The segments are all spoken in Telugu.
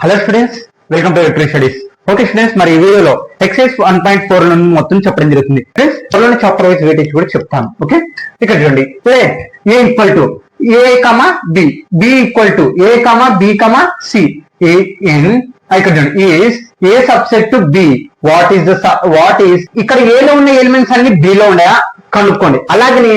Hello students, welcome to electric studies. Okay students, మరి ఈ వీడియోలో ఎక్సైజ్ 1.4 నుండి మొత్తం చెప్పడం జరుగుతుంది. ఫ్రెండ్స్, త్వరలో చాప్టర్ వైజ్ వెయిటేజ్ కూడా చెప్తాను. ఓకే, ఇక్కడ చూడండి, let A equal to A comma B, B equal to A comma B comma C, in ఇక్కడ చూడండి is A subset to B, what is ఇక్కడ ఏలో ఉన్న ఎలిమెంట్స్ అన్ని బి లో ఉన్నాయా కనుక్కోండి. అలాగనే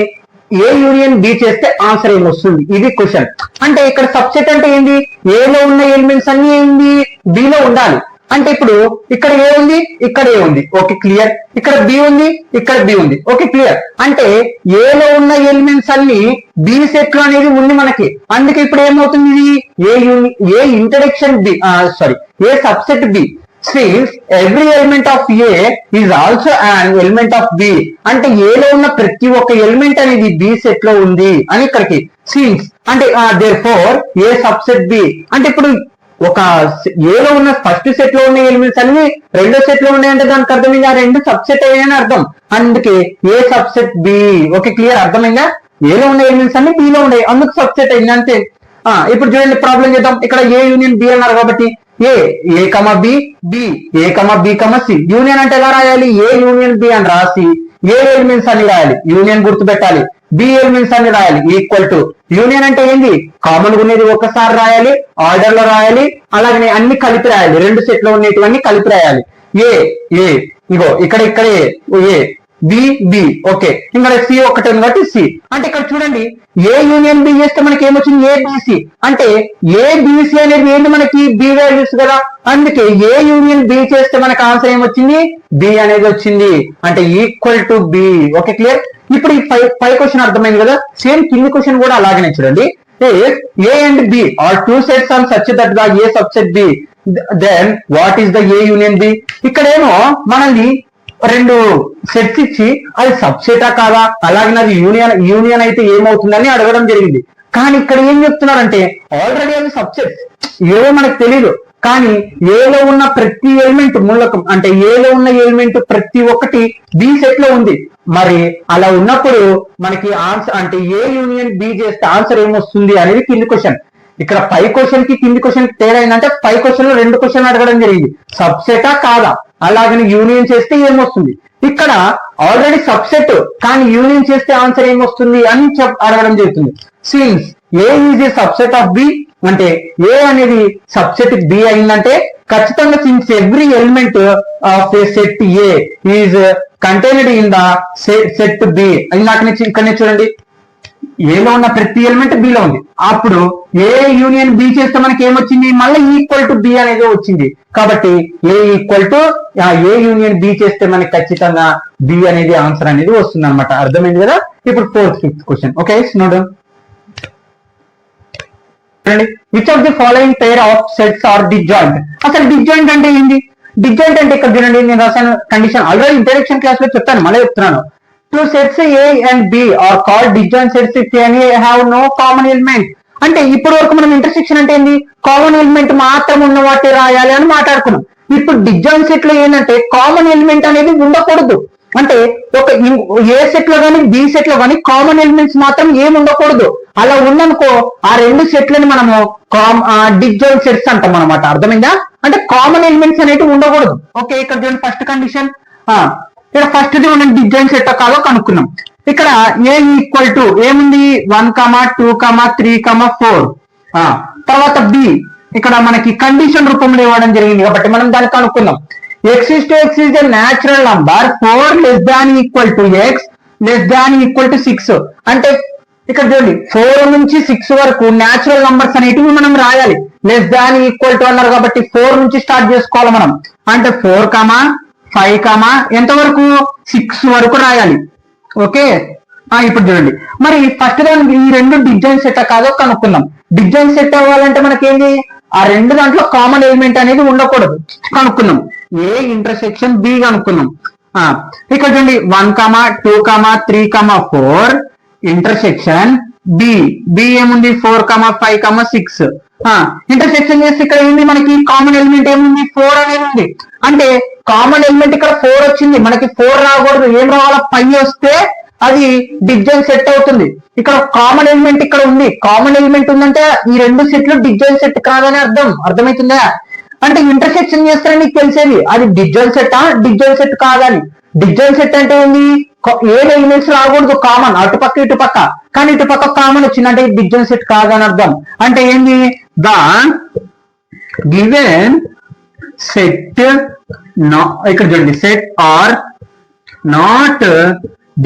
ఏ యూనియన్ బి చేస్తే ఆన్సర్ ఏం వస్తుంది, ఇది క్వశ్చన్. అంటే ఇక్కడ సబ్సెట్ అంటే ఏంది, ఏలో ఉన్న ఎలిమెంట్స్ అన్ని ఏంది బిలో ఉండాలి. అంటే ఇప్పుడు ఇక్కడ ఏ ఉంది, ఇక్కడ ఏ ఉంది, ఓకే క్లియర్. ఇక్కడ బి ఉంది, ఇక్కడ బి ఉంది, ఓకే క్లియర్. అంటే ఏలో ఉన్న ఎలిమెంట్స్ అన్ని బి సెట్ లో అనేది ఉంది మనకి. అందుకే ఇప్పుడు ఏమవుతుంది, ఇది A introduction B, sorry A subset B. Since every element of A is also an element of B, అంటే A లో ఉన్న ప్రతి ఒక్క ఎలిమెంట్ అనేది B సెట్ లో ఉంది అని ఇక్కడికి. Since అంటే therefore A subset B, అంటే ఇప్పుడు ఒక A లో ఉన్న ఫస్ట్ సెట్ లో ఉన్న ఎలిమెంట్స్ అన్ని రెండో సెట్ లో ఉన్నాయంటే దానికి అర్థమైంది ఆ రెండు సబ్సెట్ అయ్యాయని అర్థం. అందుకే ఏ సబ్సెట్ బి, ఓకే క్లియర్, అర్థమైందా? A లో ఉన్న ఎలిమెంట్స్ అన్ని B లో ఉన్నాయి, అందుకు సబ్సెట్ అయింది అంతే. ఇప్పుడు చూడండి ప్రాబ్లం చేద్దాం. ఇక్కడ ఏ యూనియన్ బి అన్నారు కాబట్టి ఏ కమా బి, బి ఏ comma B comma C. Union అంటే ఎలా రాయాలి, ఏ యూనియన్ బి అని రాసి ఏ ఎలిమెంట్స్ అన్ని రాయాలి, యూనియన్ గుర్తు పెట్టాలి, బి ఎలిమెంట్స్ అన్ని రాయాలి. ఈక్వల్ టు యూనియన్ అంటే ఏంది, కామన్ ఉన్నది ఒకసారి రాయాలి, ఆర్డర్ లో రాయాలి, అలాగనే అన్ని కలిపి రాయాలి, రెండు సెట్ లో ఉన్నటువన్నీ కలిపి రాయాలి. ఏ ఇగో ఇక్కడ ఏ బి బి, ఓకే ఇక్కడ సి ఒకటి ఉంది కాబట్టి సి. అంటే ఇక్కడ చూడండి ఏ యూనియన్ బి చేస్తే మనకి ఏమొచ్చింది, ఏబిసి. అంటే ఏబిసి అనేది ఏంటి మనకి బి వాల్యూస్ కదా, అందుకే ఏ యూనియన్ బి చేస్తే మనకి ఆన్సర్ ఏమొచ్చింది, బి అనేది వచ్చింది. అంటే equal to B, okay clear. ఇప్పుడు ఈ పై క్వశ్చన్ అర్థమైంది కదా, సేమ్ కింది క్వశ్చన్ కూడా అలాగనే చూడండి. A and B are two sets on such that the A subset B, then what is the A union B. ఇక్కడేమో మనల్ని రెండు సెట్స్ ఇచ్చి అది సబ్సెటా కాదా, అలాగే అది యూనియన్ అయితే ఏమవుతుందని అడగడం జరిగింది. కానీ ఇక్కడ ఏం చెప్తున్నారంటే ఆల్రెడీ అది సబ్సెట్స్ ఏదో మనకు తెలియదు, కానీ ఏలో ఉన్న ప్రతి ఎలిమెంట్ మూలకం, అంటే ఏలో ఉన్న ఎలిమెంట్ ప్రతి ఒక్కటి బి సెట్ లో ఉంది. మరి అలా ఉన్నప్పుడు మనకి ఆన్సర్ అంటే ఏ యూనియన్ బి చేస్తే ఆన్సర్ ఏమొస్తుంది అనేది కింది క్వశ్చన్. ఇక్కడ పై క్వశ్చన్ కి కింది క్వశ్చన్ తేడా ఏంటంటే పై క్వశ్చన్ లో రెండు క్వశ్చన్ అడగడం జరిగింది, సబ్సెటా కాదా, అలాగని యూనియన్ చేస్తే ఏమొస్తుంది. ఇక్కడ ఆల్రెడీ సబ్సెట్ కానీ యూనియన్ చేస్తే ఆన్సర్ ఏమొస్తుంది అని అడగడం జరుగుతుంది. Since A is A subset of B, అంటే ఏ అనేది సబ్సెట్ బి అయిందంటే ఖచ్చితంగా since every element of A set A is contained in the set B. ఇక్కడనే చూడండి ఏలో ఉన్న ప్రతి ఎలిమెంట్ బిలో ఉంది. అప్పుడు ఏ యూనియన్ బి చేస్తే మనకి ఏమొచ్చింది, మళ్ళీ ఈక్వల్ టు బి అనేది వచ్చింది. కాబట్టి A equal to A union B చేస్తే మనకి ఖచ్చితంగా బి అనేది ఆన్సర్ అనేది వస్తుంది అనమాట. అర్థమైంది కదా. ఇప్పుడు ఫిఫ్త్ క్వశ్చన్. ఓకే నోట్ చూడండి, which of the following pair of sets are disjoint. అసలు డిస్జాయింట్ అంటే ఏంటి, డిస్జాయింట్ అంటే ఇక్కడ చూడండి నేను రాసాను కండిషన్, ఆల్రెడీ ఇంట్రడక్షన్ క్లాస్ లో చెప్తాను, మళ్ళీ చెప్తున్నాను. Two sets A and B are called disjoint sets if any have no common element. అంటే ఇప్పటి వరకు మనం ఇంటర్సెక్షన్ అంటే ఏంది, కామన్ ఎలిమెంట్ మాత్రం ఉన్న వాటి రాయాలి అని మాట్లాడుకున్నాం. ఇప్పుడు డిస్జాయింట్ సెట్ లో ఏంటంటే కామన్ ఎలిమెంట్ అనేది ఉండకూడదు. అంటే ఒక ఏ సెట్ లో కానీ బి సెట్ లో కానీ కామన్ ఎలిమెంట్స్ మాత్రం ఏమి ఉండకూడదు. అలా ఉందనుకో ఆ రెండు సెట్లని మనము డిస్జాయింట్ సెట్స్ అంటాం అనమాట. అర్థమైందా, అంటే కామన్ ఎలిమెంట్స్ అనేవి ఉండకూడదు. ఓకే ఇక్కడ చూడండి ఫస్ట్ కండిషన్, ఇక్కడ ఫస్ట్ మనం డిస్జాయింట్ సెట్ కాదో కనుక్కున్నాం. ఇక్కడ ఏ ఈక్వల్ టు ఏముంది 1, 2, 3, 4. తర్వాత బి ఇక్కడ మనకి కండిషన్ రూపంలో ఇవ్వడం జరిగింది కాబట్టి మనం దాన్ని కనుక్కుందాం. x is a natural number 4 less than equal to x less than equal to 6. అంటే ఇక్కడ చూడండి 4 నుంచి 6 వరకు న్యాచురల్ నంబర్స్ అనేటివి మనం రాయాలి. లెస్ దాన్ ఈక్వల్ టు అన్నారు కాబట్టి 4 నుంచి స్టార్ట్ చేసుకోవాలి మనం. అంటే 4, 5 ఎంతవరకు 6 వరకు రాయాలి. ఓకే ఇప్పుడు చూడండి మరి ఫస్ట్ దానికి ఈ రెండు డిస్జాయింట్ సెట్ కాదో కనుక్కుందాం. డిస్జాయింట్ సెట్ అవ్వాలంటే మనకేంటి, ఆ రెండు దాంట్లో కామన్ ఎలిమెంట్ అనేది ఉండకూడదు. కనుక్కున్నాం ఏ ఇంటర్సెక్షన్ బి కనుక్కున్నాం. ఇక్కడ చూడండి 1, 2, 3, 4 ఇంటర్సెక్షన్ బి ఏముంది 4, 5, 6. ఇంటర్సెక్షన్ చేస్తే ఇక్కడ ఏంది మనకి కామన్ ఎలిమెంట్ ఏముంది 4 అనేది ఉంది. అంటే కామన్ ఎలిమెంట్ ఇక్కడ 4 వచ్చింది, మనకి 4 రాకూడదు, ఏం రావాలా 5 వస్తే అది డిస్జాయింట్ సెట్ అవుతుంది. ఇక్కడ కామన్ ఎలిమెంట్ ఇక్కడ ఉంది, కామన్ ఎలిమెంట్ ఉందంటే ఈ రెండు సెట్లు డిస్జాయింట్ సెట్ కాదని అర్థం. అర్థమవుతుందా, అంటే ఇంటర్సెక్షన్ చేస్తారని నీకు తెలిసేది అది డిజాయిన్ సెట్ డిజాయిన్ సెట్ కాదని. డిజాయిన్ సెట్ అంటే ఏంది, ఏ ఎలిమెంట్స్ రాకూడదు కామన్ అటుపక్క ఇటుపక్క, కానీ ఇటుపక్క కామన్ వచ్చింది అంటే డిజాయిన్ సెట్ కాదని అర్థం. అంటే ఏంది, ద గివెన్ సెట్ ఇక్కడ చూడండి set are not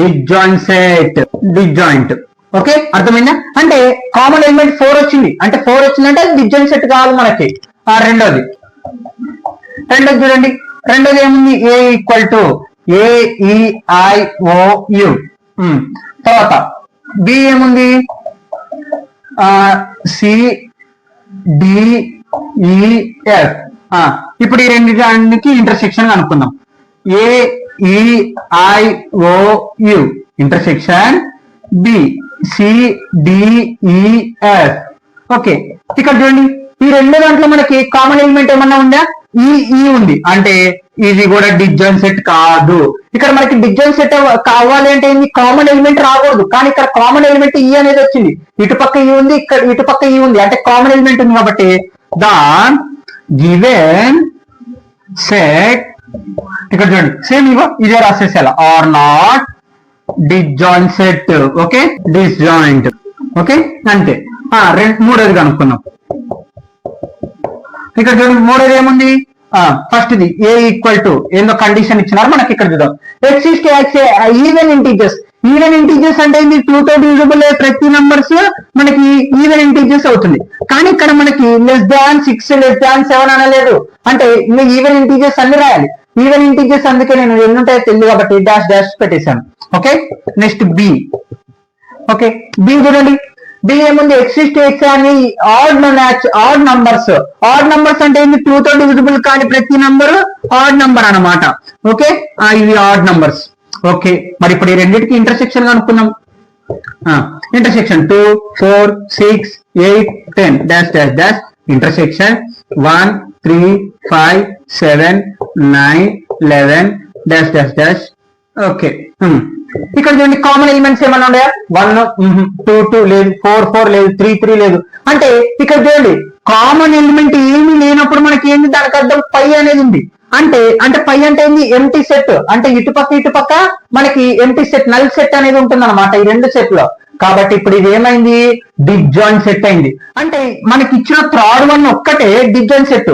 disjoint set disjoint. Okay అర్థమైందా, అంటే కామన్ ఎలిమెంట్ 4 వచ్చింది అంటే 4 వచ్చిందంటే అది డిజాయింట్ సెట్ కావాలి మనకి. రెండోది చూడండి, రెండోది ఏముంది, ఏ ఈక్వల్ టు AEIOU. తర్వాత బి ఏముంది, CDEF. ఇప్పుడు ఈ రెండింటికి ఇంటర్సెక్షన్ అనుకుందాం. AEIOU intersection BCDEF. ఓకే ఇక్కడ చూడండి, ఈ రెండు దాంట్లో మనకి కామన్ ఎలిమెంట్ ఏమన్నా ఉందా, ఈ ఉంది అంటే ఇది కూడా డిజాయిన్ సెట్ కాదు. ఇక్కడ మనకి డిజాయిన్ సెట్ కావాలి అంటే ఏంది, కామన్ ఎలిమెంట్ రాకూడదు, కానీ ఇక్కడ కామన్ ఎలిమెంట్ ఈ అనేది వచ్చింది, ఇటుపక్క ఈ ఉంది, ఇక్కడ ఇటుపక్క ఈ ఉంది అంటే కామన్ ఎలిమెంట్ ఉంది కాబట్టి ద గివెన్ సెట్ ఇక్కడ చూడండి సేమ్ ఇగో ఇదే రాసేసేలా are not disjoint set. Okay disjoint. Okay అంతే. మూడోది కనుక్కుందాం. ఇక్కడ చూడండి మూడోది ఏముంది, ఫస్ట్ ది ఏ ఈక్వల్ టు ఏందో కండిషన్ ఇచ్చినారు మనకి. ఇక్కడ చూద్దాం x even integers. Even integers అంటే ఇది 2 తో డివిజిబుల్ ప్రతి నంబర్స్ మనకి ఈవెన్ ఇంటీజర్స్ అవుతుంది, కానీ ఇక్కడ మనకి <6 <7 అనలేదు అంటే ఇంకా ఈవెన్ ఇంటీజర్స్ అన్ని రాయాలి. ఈవెన్ ఇంటీజర్స్ అందుకే నేను ఎన్ని ఉంటాయో తెలియదు కాబట్టి డాష్ డాష్ పెట్టేశాను. Okay next B. Okay B చూడండి, బి ఏముంది, ఎక్స్ అని ఆడ్ నంబర్స్. ఆడ్ నంబర్స్ అంటే ఏంటి, 2 తో డివిజిబుల్ కానీ ప్రతి నంబర్ ఆడ్ నంబర్ అన్నమాట. ఓకే ఇవి ఆడ్ నంబర్స్. ఓకే మరి ఇప్పుడు ఈ రెండింటికి ఇంటర్సెక్షన్ అనుకున్నాం. Intersection 2 4 6 8 10 dash dash dash intersection 1 3 5 7 9 11 dash dash dash. Okay ఇక్కడ చూడండి కామన్ ఎలిమెంట్స్ ఏమన్నా ఉన్నాయా, 1 2 2 లేదు, 4 4 లేదు, 3 3 లేదు. అంటే ఇక్కడ చూడండి కామన్ ఎలిమెంట్ ఏమీ లేనప్పుడు మనకి ఏంది, దానికి అర్థం పై అనేది ఉంది. అంటే పై అంటే ఏంది, ఎంటీ సెట్ అంటే ఇటుపక్క మనకి ఎంటీ సెట్ నల్ సెట్ అనేది ఉంటుంది అనమాట ఈ రెండు సెట్ లో. కాబట్టి ఇప్పుడు ఇది ఏమైంది, డిజాయిన్ సెట్ అయింది. అంటే మనకి ఇచ్చిన థర్డ్ వన్ ఒక్కటే డిజాయిన్ సెట్.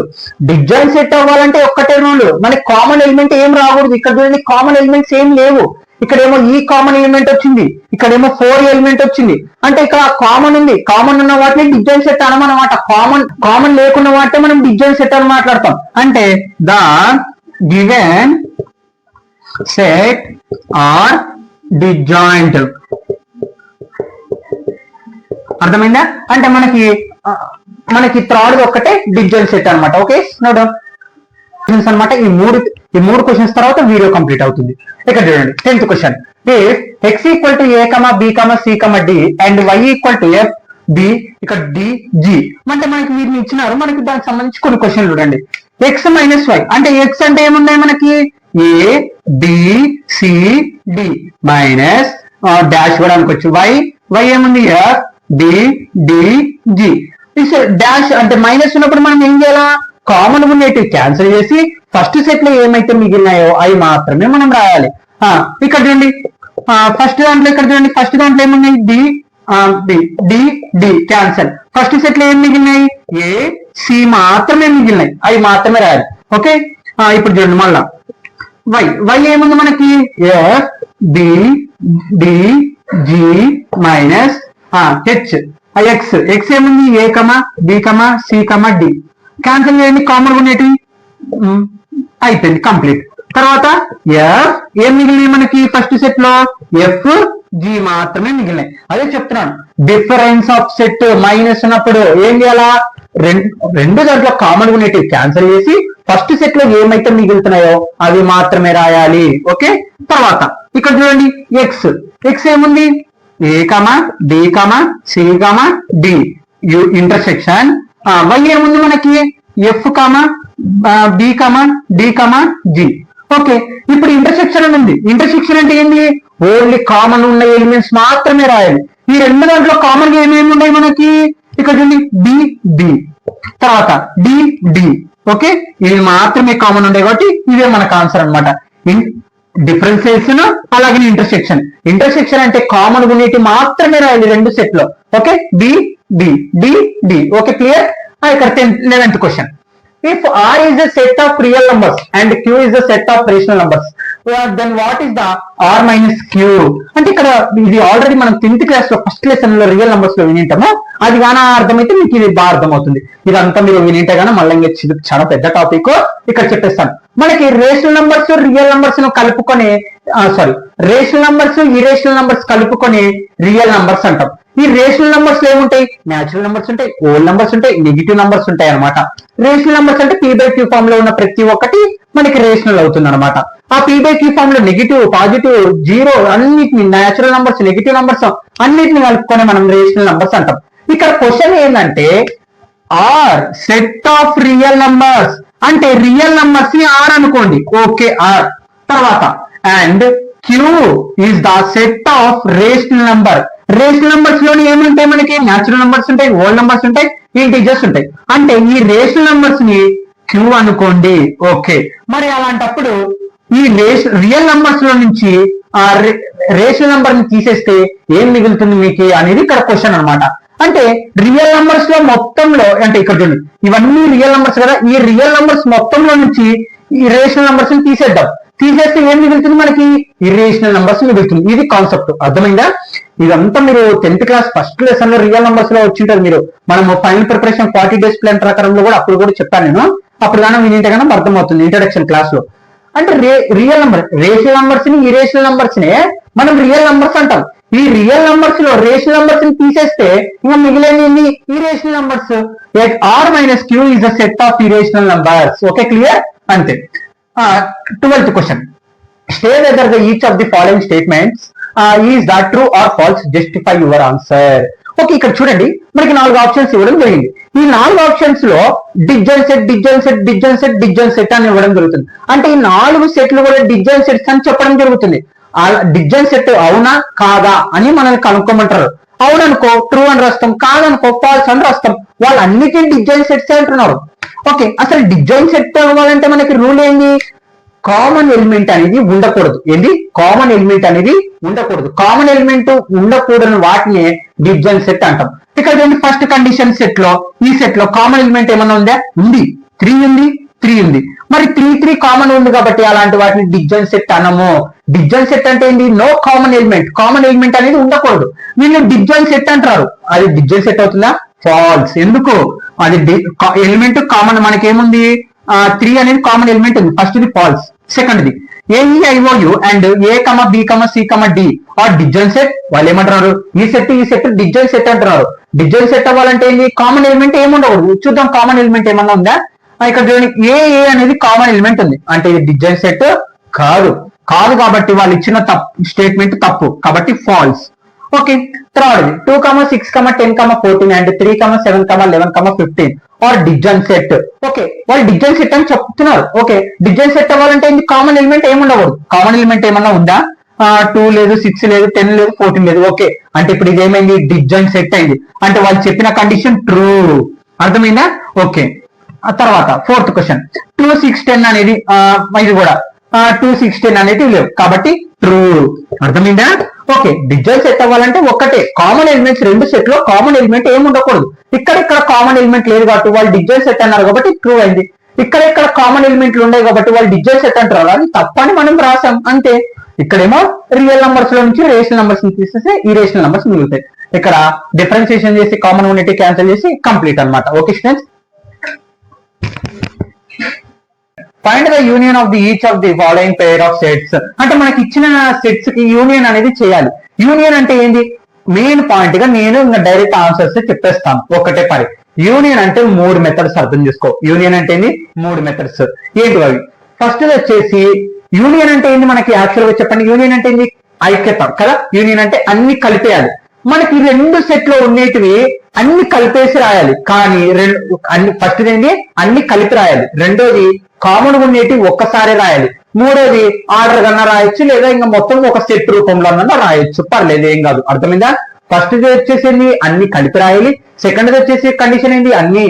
డిజాయిన్ సెట్ అవ్వాలంటే ఒక్కటే రూల్, మనకి కామన్ ఎలిమెంట్ ఏం రాకూడదు. ఇక్కడ చూడండి కామన్ ఎలిమెంట్స్ ఏం లేవు, ఇక్కడేమో ఈ కామన్ ఎలిమెంట్ వచ్చింది, ఇక్కడేమో 4 ఎలిమెంట్ వచ్చింది. అంటే ఇక్కడ కామన్ ఉంది, కామన్ ఉన్న వాటిని డిజాయిన్ సెట్ అనమాట. కామన్ లేకున్న వాటిని మనం డిజాయిన్ సెట్ అని మాట్లాడతాం. అంటే the given set are disjoint. అర్థమైందా, అంటే మనకి థర్డ్ ఒక్కటే డిజాయిన్ సెట్ అనమాట. ఓకే నోట్ అనమాట. ఈ మూడు క్వశ్చన్స్ తర్వాత వీడియో కంప్లీట్ అవుతుంది. ఇక్కడ చూడండి 10th question, x equal to a, b, c, d and y equal to f, b ఇక్కడ d, g అంటే మనకి వీటిని ఇచ్చినారు. మనకి దానికి సంబంధించి కొన్ని క్వశ్చన్లు చూడండి. x మైనస్ y అంటే x అంటే ఏమున్నాయి మనకి a b c d minus dash కూడా అనుకోవచ్చు. y ఏముంది f b d g. Dash అంటే మైనస్ ఉన్నప్పుడు మనం ఏం చేయాలా, కామన్ ఉన్నట్టు క్యాన్సిల్ చేసి ఫస్ట్ సెట్ లో ఏమైతే మిగిలినాయో అవి మాత్రమే మనం రాయాలి. ఇక్కడ చూడండి ఫస్ట్ దాంట్లో ఇక్కడ చూడండి ఫస్ట్ దాంట్లో ఏమున్నాయి, D D cancel. First set లో ఏం మిగిలినాయి, ఏ సి మాత్రమే మిగిలినాయి, అవి మాత్రమే రాయాలి. ఓకే ఇప్పుడు చూడండి మళ్ళా వై ఏముంది మనకి F B D G minus H. X ఏముంది A comma B comma C comma D. Cancel చేయండి, కామన్ ఉండేటి అయిపోయింది కంప్లీట్. తర్వాత ఎఫ్ ఏం మిగిలినాయి మనకి ఫస్ట్ సెట్ లో ఎఫ్ జి మాత్రమే మిగిలినాయి. అదే చెప్తున్నాను, డిఫరెన్స్ ఆఫ్ సెట్ మైనస్ ఉన్నప్పుడు ఏం చేయాలా, రెండు దాంట్లో కామన్ ఉండేటి క్యాన్సిల్ చేసి ఫస్ట్ సెట్ లో ఏమైతే మిగులుతున్నాయో అవి మాత్రమే రాయాలి. ఓకే తర్వాత ఇక్కడ చూడండి ఎక్స్ ఏముంది A comma D comma C comma D intersection. Y ఏముంది మనకి F comma B comma D comma G. Okay ఇప్పుడు ఇంటర్సెక్షన్ ఉంది. ఇంటర్సెక్షన్ అంటే ఏంటి, ఓన్లీ కామన్ ఉన్న ఎలిమెంట్స్ మాత్రమే రాయాలి. ఈ రెండు దాంట్లో కామన్ గా ఏమేమి ఉన్నాయి మనకి, ఇక్కడ చూడండి డి డి తర్వాత డి డి ఓకే, ఇవి మాత్రమే కామన్ ఉండే కాబట్టి ఇవే మనకు ఆన్సర్ అనమాట. డిఫరెన్సియేషన్ అలాగే ఇంటర్సెక్షన్. ఇంటర్సెక్షన్ అంటే కామన్ ఉండేటి మాత్రమే రాయాలి రెండు సెట్ లో. Okay, D D D D. Okay, clear. ఇక్కడ 11th question. If R is a set of real numbers and Q is a set of rational numbers, then what is the R minus Q? అంటే ఇక్కడ ఇది ఆల్రెడీ మనం 10th క్లాస్ లో ఫస్ట్ లెసన్ లో రియల్ నంబర్స్ లో వినింటామో అది గానా అర్థమైతే మీకు ఇది బాగా అర్థమవుతుంది. ఇదంతా మీరు వినింటే గానా మళ్ళీ ఇంకా చాలా పెద్ద టాపిక్ ఇక్కడ చెప్పేస్తాను. మనకి రేషనల్ నంబర్స్ రియల్ నంబర్స్ ను కలుపుకొని రేషనల్ నంబర్స్ ఇరేషనల్ నంబర్స్ కలుపుకొని రియల్ నంబర్స్ అంటాం. ఈ రేషనల్ నంబర్స్ ఏముంటాయి? న్యాచురల్ నంబర్స్ ఉంటాయి, హోల్ నంబర్స్ ఉంటాయి, నెగిటివ్ నంబర్స్ ఉంటాయి అనమాట. రేషనల్ నంబర్స్ అంటే p/q ఫామ్ లో ఉన్న ప్రతి ఒక్కటి మనకి రేషనల్ అవుతుంది అనమాట. ఆ p/q ఫామ్ లో నెగిటివ్, పాజిటివ్, జీరో అన్నిటిని న్యాచురల్ నంబర్స్, నెగిటివ్ నంబర్స్ అన్నిటిని కలుపుకొని మనం రేషనల్ నంబర్స్ అంటాం. ఇక్కడ క్వశ్చన్ ఏంటంటే R set of real numbers అంటే రియల్ నంబర్స్ ని ఆర్ అనుకోండి. Okay, R. తర్వాత and Q is the set of rational number. Rational numbers లోని ఏముంటాయి? మనకి న్యాచురల్ నంబర్స్ ఉంటాయి, హోల్ నంబర్స్ ఉంటాయి, ఇంటిజర్స్ ఉంటాయి. అంటే ఈ రేషనల్ నంబర్స్ ని క్యూ అనుకోండి. ఓకే, మరి అలాంటప్పుడు ఈ రియల్ నంబర్స్ లో నుంచి ఆ రేషనల్ నంబర్ ని తీసేస్తే ఏం మిగులుతుంది మీకు అనేది ఇక్కడ క్వశ్చన్ అనమాట. అంటే రియల్ నంబర్స్ లో మొత్తంలో అంటే ఇక్కడ చూడండి ఇవన్నీ రియల్ నంబర్స్ కదా, ఈ రియల్ నంబర్స్ మొత్తంలో నుంచి ఈ రేషనల్ నంబర్స్ ని తీసేద్దాం. తీసేస్తే ఏం మిగులుతుంది? మనకి ఇర్రేషనల్ నంబర్స్ మిగులుతుంది. ఇది కాన్సెప్ట్, అర్థమైందా? ఇదంతా మీరు 10th క్లాస్ ఫస్ట్ లెసన్ లో రియల్ నంబర్స్ లో వచ్చింటారు. మీరు మనము ఫైనల్ ప్రిపరేషన్ 40 డేస్ ప్లాన్ ప్రకారంలో కూడా అప్పుడు కూడా చెప్పాను నేను. అప్పుడు కానీ వినింటే కన్నా అర్థమవుతుంది ఇంట్రడక్షన్ క్లాస్ లో. అంటే రియల్ నంబర్ రేషనల్ నంబర్స్ ని ఇరేషనల్ నంబర్స్ నే మనం రియల్ నంబర్స్ అంటాం. ఈ రియల్ నంబర్స్ లో రేషనల్ నంబర్స్ ని తీసేస్తే ఇంకా మిగిలిన irrational numbers. R minus Q is a set of irrational numbers. Okay, clear. అంతే. 12th question. State whether the each of the following statements is the true or false, justify your answer. Okay, ఇక్కడ చూడండి మనకి 4 ఆప్షన్స్ ఇవ్వడం జరిగింది. ఈ 4 ఆప్షన్స్ లో డిజన్ సెట్, డిజన్ సెట్, డిజన్ సెట్, డిజన్ సెట్ అని ఇవ్వడం జరుగుతుంది. అంటే ఈ 4 సెట్లు కూడా డిజన్ సెట్స్ అని చెప్పడం జరుగుతుంది. డిజన్ సెట్ అవునా కాదా అని మనల్ని కనుక్కోమంటారు. అవుననుకో ట్రూ అని రాస్తాం, కాదనుకో ఫాల్స్ అని రాస్తాం. వాళ్ళు అన్నిటినీ డిజైన్ సెట్స్ అంటున్నారు. ఓకే, అసలు డిజైన్ సెట్ అవ్వాలంటే మనకి రూల్ ఏంది? కామన్ ఎలిమెంట్ అనేది ఉండకూడదు. ఏంది? కామన్ ఎలిమెంట్ అనేది ఉండకూడదు. కామన్ ఎలిమెంట్ ఉండకూడని వాటిని డిజైన్ సెట్ అంటాం. ఇక్కడ ఫస్ట్ కండిషన్ సెట్ లో ఈ సెట్ లో కామన్ ఎలిమెంట్ ఏమన్నా ఉందా? ఉంది, 3 ఉంది, 3 ఉంది. మరి 3 కామన్ ఉంది కాబట్టి అలాంటి వాటిని డిజైన్ సెట్ అనము. డిజైన్ సెట్ అంటే ఏంటి? No common element. Common element అనేది ఉండకూడదు. వీళ్ళు డిజైన్ సెట్ అంటారు. అది డిజైన్ సెట్ అవుతుందా? ఫాల్స్. ఎందుకు? అది ఎలిమెంట్ కామన్ మనకి ఏముంది? 3 అనేది కామన్ ఎలిమెంట్ ఉంది. ఫస్ట్ ఇది ఫాల్స్. సెకండ్ ది AEIOU and A, B, C, D are design set. వాళ్ళు ఏమంటున్నారు? ఈ సెట్ డిజైన్ సెట్ అంటున్నారు. డిజైన్ సెట్ అవ్వాలంటే ఏంటి? కామన్ ఎలిమెంట్ ఏముండకూడదు. చూద్దాం కామన్ ఎలిమెంట్ ఏమన్నా ఉందా. ఇక్కడ చూడండి ఏ అనేది కామన్ ఎలిమెంట్ ఉంది. అంటే ఇది డిజైన్ సెట్ కాదు. కాబట్టి వాళ్ళు ఇచ్చిన స్టేట్మెంట్ తప్పు, కాబట్టి false. Okay, third 2, 6, 10, 14 and 3, 7, 11, 15 are design set. Okay, వాళ్ళు డిజైన్ సెట్ అని చెప్తున్నారు. ఓకే, డిజైన్ సెట్ అవ్వాలంటే కామన్ ఎలిమెంట్ ఏముండకూడదు. కామన్ ఎలిమెంట్ ఏమన్నా ఉందా? 2 లేదు, 6 లేదు, 10 లేదు, 14 లేదు. ఓకే, అంటే ఇప్పుడు ఇది ఏమైంది? డిజైన్ సెట్ అయింది. అంటే వాళ్ళు చెప్పిన కండిషన్ ట్రూ. అర్థమైందా? ఓకే, తర్వాత 4th క్వశ్చన్. 2, 6, 10 అనేది ఇది కూడా 2, 6, 10 అనేది లేవు కాబట్టి ట్రూ. అర్థమైందా? ఓకే, డిజైన్ సెట్ అవ్వాలంటే ఒక్కటే కామన్ ఎలిమెంట్స్. 2 సెట్ లో కామన్ ఎలిమెంట్ ఏమి ఉండకూడదు. ఇక్కడ కామన్ ఎలిమెంట్ లేదు కాబట్టి వాళ్ళు డిజైన్ సెట్ అన్నారు కాబట్టి ట్రూ అయింది. ఇక్కడ కామన్ ఎలిమెంట్లు ఉన్నాయి కాబట్టి వాళ్ళు డిజైన్ సెట్ అంటారు. అది తప్పని మనం రాసాం అంతే. ఇక్కడేమో రియల్ నంబర్స్ లో నుంచి రేషనల్ నంబర్స్ ని తీసేస్తే ఈ రేషనల్ నంబర్స్ మిగులుతాయి. ఇక్కడ డిఫరెన్షియేషన్ చేసి కామన్ యూనిటీ క్యాన్సిల్ చేసి కంప్లీట్ అన్నమాట. Okay students, find the union of the each of the following pair of sets. అంటే మనకి ఇచ్చిన సెట్స్ కి యూనియన్ అనేది చేయాలి. యూనియన్ అంటే ఏంటి? మెయిన్ పాయింట్ గా నేను ఇంకా డైరెక్ట్ ఆన్సర్స్ చెప్పేస్తాను ఒకటే పని. యూనియన్ అంటే 3 మెథడ్స్ అర్థం చేసుకో. యూనియన్ అంటే ఏంటి? 3 మెథడ్స్. ఏంటి అవి? ఫస్ట్ వచ్చేసి యూనియన్ అంటే ఏంటి మనకి యాక్చువల్ గా చెప్పండి. యూనియన్ అంటే ఏంటి? ఐక్యత కదా. యూనియన్ అంటే అన్ని కలిపేయాలి. మనకి 2 సెట్ లో ఉండేటివి అన్ని కలిపేసి రాయాలి. కానీ ఫస్ట్ ఏంటి? అన్ని కలిపి రాయాలి. రెండోది కామన్ ఉండేటివి ఒక్కసారి రాయాలి. మూడోది ఆర్డర్ కన్నా రాయొచ్చు, లేదా ఇంకా మొత్తం ఒక సెట్ రూపంలో రాయొచ్చు, పర్లేదు, ఏం కాదు. అర్థమైందా? ఫస్ట్ వచ్చేసి అన్ని కలిపి రాయాలి, సెకండ్ వచ్చేసి కండిషన్ ఏంటి అన్ని